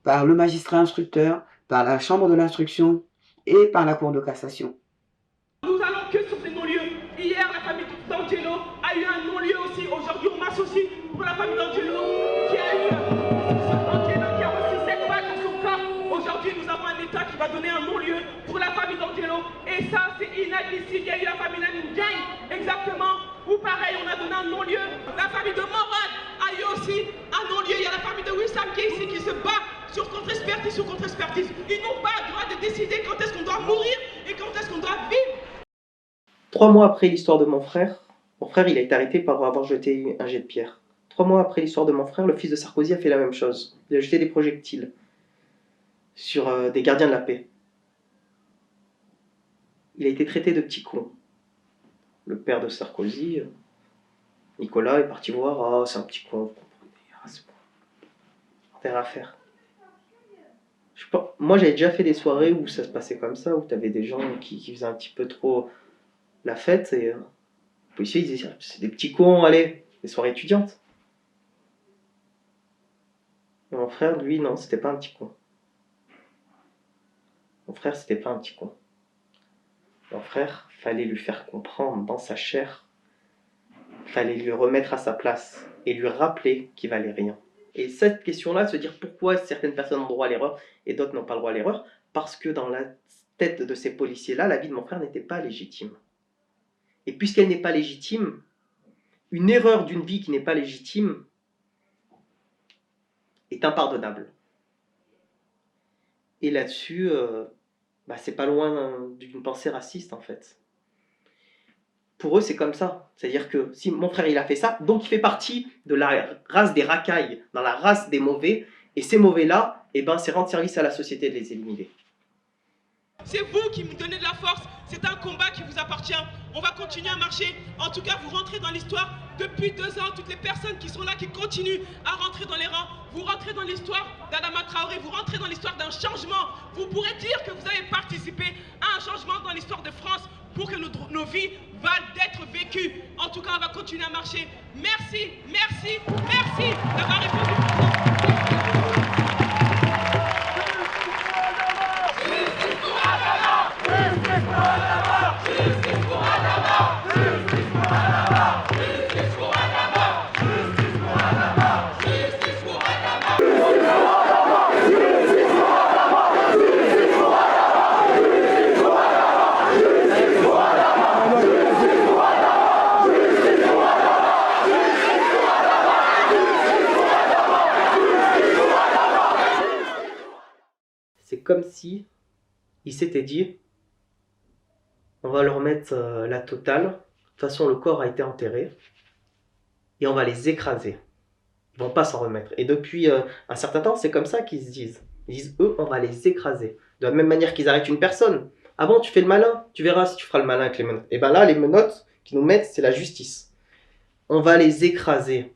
par le magistrat instructeur, par la chambre de l'instruction et par la cour de cassation. Nous allons que sur ces non-lieux. Hier, la famille d'Angelo a eu un non-lieu aussi. Aujourd'hui, on m'associe pour la famille d'Angelo qui a eu Angelo qui a reçu 7 balles dans son corps. Aujourd'hui, nous avons un État qui va donner un non-lieu pour la famille d'Angelo. Et ça, c'est inadmissible. Il y a eu la famille Naningay, exactement, où pareil, on a donné un non-lieu. La famille de Morad a eu aussi un non-lieu. Il y a la famille de Wissam Keissi qui se bat sur contre-expertise, sur contre-expertise. Ils n'ont pas le droit de décider quand est-ce qu'on doit mourir et quand est-ce qu'on doit vivre. 3 mois après l'histoire de mon frère, il a été arrêté pour avoir jeté un jet de pierre. 3 mois après l'histoire de mon frère, le fils de Sarkozy a fait la même chose. Il a jeté des projectiles sur des gardiens de la paix. Il a été traité de petit con. Le père de Sarkozy, Nicolas, est parti voir, ah c'est un petit con, vous comprenez, ah, c'est bon. Terre à faire. Moi j'avais déjà fait des soirées où ça se passait comme ça, où t'avais des gens qui faisaient un petit peu trop la fête et les policiers ils disaient c'est des petits cons, allez, des soirées étudiantes. Et mon frère, lui, non, c'était pas un petit con. Mon frère, c'était pas un petit con. Mon frère, fallait lui faire comprendre dans sa chair il fallait lui remettre à sa place et lui rappeler qu'il valait rien. Et cette question-là, se dire pourquoi certaines personnes ont droit à l'erreur et d'autres n'ont pas le droit à l'erreur, parce que dans la tête de ces policiers-là, la vie de mon frère n'était pas légitime. Et puisqu'elle n'est pas légitime, une erreur d'une vie qui n'est pas légitime est impardonnable. Et là-dessus, c'est pas loin d'une pensée raciste en fait. Pour eux, c'est comme ça. C'est-à-dire que si mon frère il a fait ça, donc il fait partie de la race des racailles, dans la race des mauvais, et ces mauvais-là, c'est rendre service à la société de les éliminer. C'est vous qui me donnez de la force, c'est un combat qui vous appartient. On va continuer à marcher. En tout cas, vous rentrez dans l'histoire. Depuis 2 ans, toutes les personnes qui sont là, qui continuent à rentrer dans les rangs, vous rentrez dans l'histoire d'Adama Traoré, vous rentrez dans l'histoire d'un changement. Vous pourrez dire que vous avez participé à un changement dans l'histoire de France pour que nos vies valent d'être vécues. En tout cas, on va continuer à marcher. Merci, merci, merci d'avoir répondu. C'est comme si il s'était dit on va leur mettre la totale, de toute façon le corps a été enterré et on va les écraser. Ils vont pas s'en remettre. Et depuis un certain temps, c'est comme ça qu'ils se disent. Ils disent eux, on va les écraser. De la même manière qu'ils arrêtent une personne. Ah bon, tu fais le malin, tu verras si tu feras le malin avec les menottes. Et là, les menottes qu'ils nous mettent, c'est la justice. On va les écraser.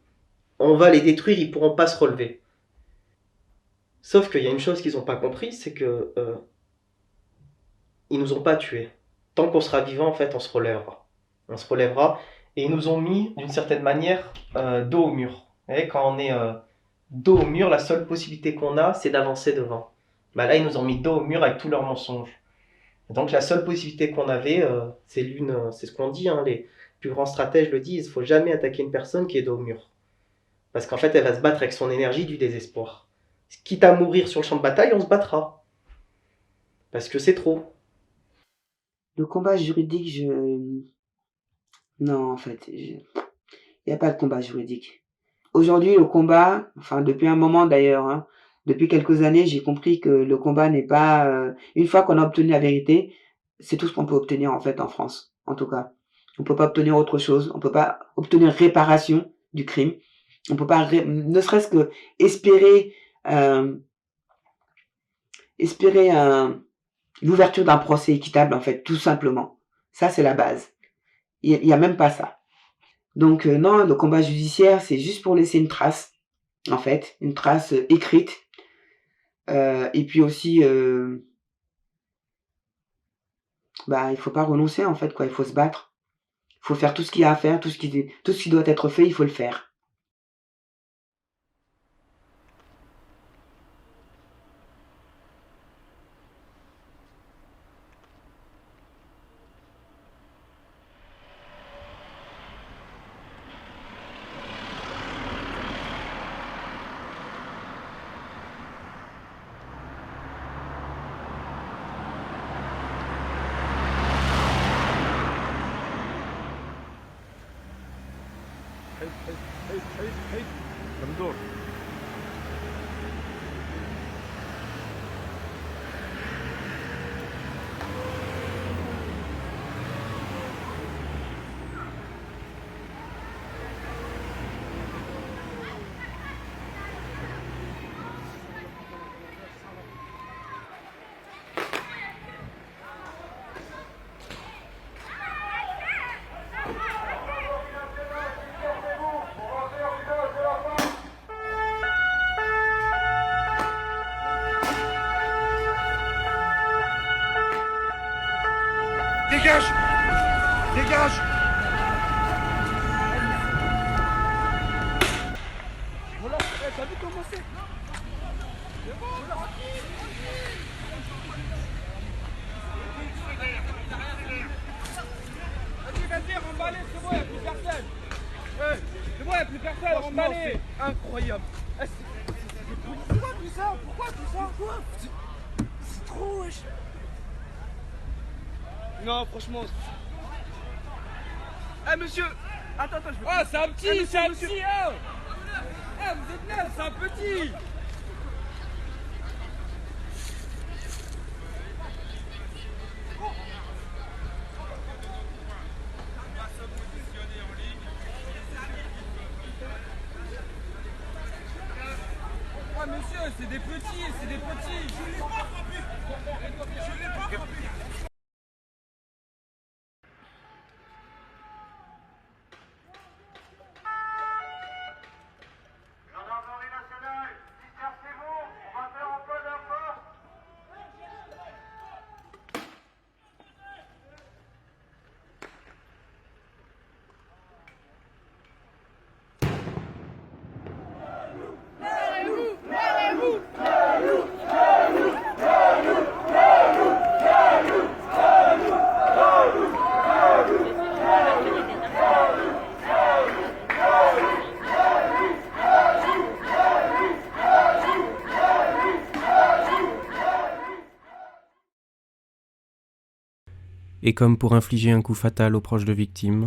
On va les détruire, ils pourront pas se relever. Sauf qu'il y a une chose qu'ils n'ont pas compris, c'est que ils nous ont pas tués. Tant qu'on sera vivant, en fait, on se relèvera. On se relèvera. Et ils nous ont mis, d'une certaine manière, dos au mur. Vous voyez, quand on est dos au mur, la seule possibilité qu'on a, c'est d'avancer devant. Là, ils nous ont mis dos au mur avec tous leurs mensonges. Et donc, la seule possibilité qu'on avait, c'est ce qu'on dit, hein, les plus grands stratèges le disent, il ne faut jamais attaquer une personne qui est dos au mur. Parce qu'en fait, elle va se battre avec son énergie du désespoir. Quitte à mourir sur le champ de bataille, on se battra. Parce que c'est trop. Le combat juridique, non, en fait, il n'y a pas de combat juridique. Aujourd'hui, le combat, enfin depuis un moment d'ailleurs, hein, depuis quelques années, j'ai compris que le combat n'est pas... une fois qu'on a obtenu la vérité, c'est tout ce qu'on peut obtenir en fait en France, en tout cas. On ne peut pas obtenir autre chose, on ne peut pas obtenir réparation du crime, on ne peut pas, ne serait-ce que espérer l'ouverture d'un procès équitable, en fait, tout simplement. Ça, c'est la base. Il n'y a même pas ça. Donc, non, le combat judiciaire, c'est juste pour laisser une trace, en fait, une trace écrite. Et puis aussi, il faut pas renoncer, en fait, quoi. Il faut se battre. Il faut faire tout ce qu'il y a à faire, tout ce qui doit être fait, il faut le faire. ممدوح Dégage! Dégage! Voilà, t'as vu comment c'est? Vas-y, remballe, c'est bon, y'a plus personne. C'est bon, y'a plus personne, on va aller. Incroyable. Pourquoi tout ça? Pourquoi tout ça? C'est trop wesh. Non, franchement. Eh monsieur. Attends, je veux. Ah, c'est un petit, c'est un petit, hein. Eh, vous êtes neuf, c'est un petit. Ah monsieur, c'est des petits, Je l'ai pas frappé. Gendarmerie nationale, dispersez-vous, on va faire un peu d'info. Et comme pour infliger un coup fatal aux proches de victimes,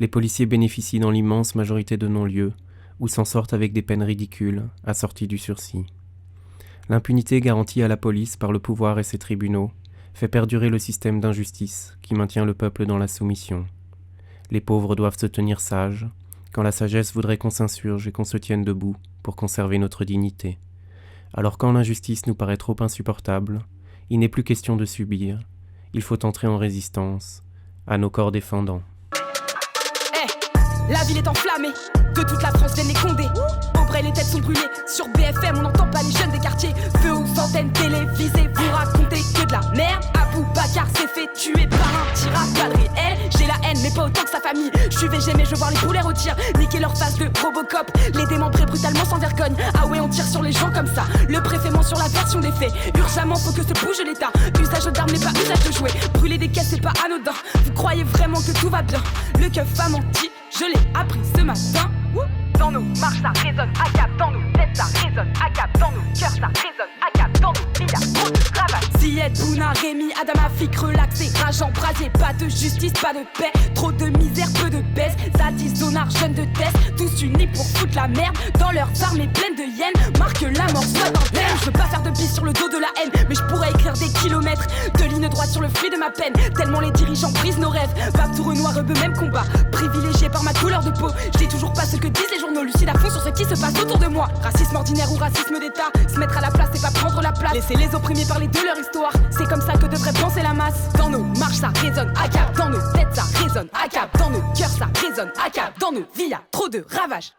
les policiers bénéficient dans l'immense majorité de non-lieux, ou s'en sortent avec des peines ridicules, assorties du sursis. L'impunité garantie à la police par le pouvoir et ses tribunaux fait perdurer le système d'injustice qui maintient le peuple dans la soumission. Les pauvres doivent se tenir sages, quand la sagesse voudrait qu'on s'insurge et qu'on se tienne debout pour conserver notre dignité. Alors quand l'injustice nous paraît trop insupportable, il n'est plus question de subir, il faut entrer en résistance, à nos corps défendants. La ville est enflammée, que toute la France vienne les condés. En vrai, les têtes sont brûlées, sur BFM on n'entend pas les jeunes des quartiers. Feu aux antennes télévisées, vous racontez que de la merde. Abou Bakar s'est fait tuer par un tir à balles réelles. J'ai la haine, mais pas autant que sa famille. Je suis VG, mais je veux voir les poulets rôtir. Niquer leur face de Robocop, les démembrer brutalement sans vergogne. Ah ouais, on tire sur les gens comme ça. Le préfet ment sur la version des faits. Urgemment, faut que se bouge l'État. Usage d'armes n'est pas usage de jouets. Brûler des caisses, c'est pas anodin. Vous croyez vraiment que tout va bien? Le keuf a menti, je l'ai appris ce matin. Dans nos marches ça résonne, ACAP, dans nos têtes ça résonne, ACAP, dans nos cœurs ça résonne, ACAP, dans nos vies y'a trop de travail. Zied, Bouna, Rémi, Adama, Fik, relaxé, rageant, brasier, pas de justice, pas de paix, trop de misère, peu de baisse, Zadis, Zonar, jeunes de test, tous unis pour foutre la merde, dans leurs armées pleines de hyènes, marque la mort soit d'un thème. Je veux pas faire de piste sur le dos de la haine, mais je pourrais écrire des kilomètres de lignes droites sur le fruit de ma peine, tellement les dirigeants brisent nos rêves, Pape tout Renoir, eux même combat, privilégié par ma couleur de peau, je dis toujours pas ce que disent les journaux lucides à fond sur ce qui se passe autour de moi. Racisme ordinaire ou racisme d'état, se mettre à la place c'est pas prendre la place. Laisser les opprimés parler de leur histoire, c'est comme ça que devrait penser la masse. Dans nos marches ça résonne, ACAP, dans nos têtes ça résonne, ACAP, dans nos cœurs ça résonne, ACAP, dans nos vies y'a trop de ravages.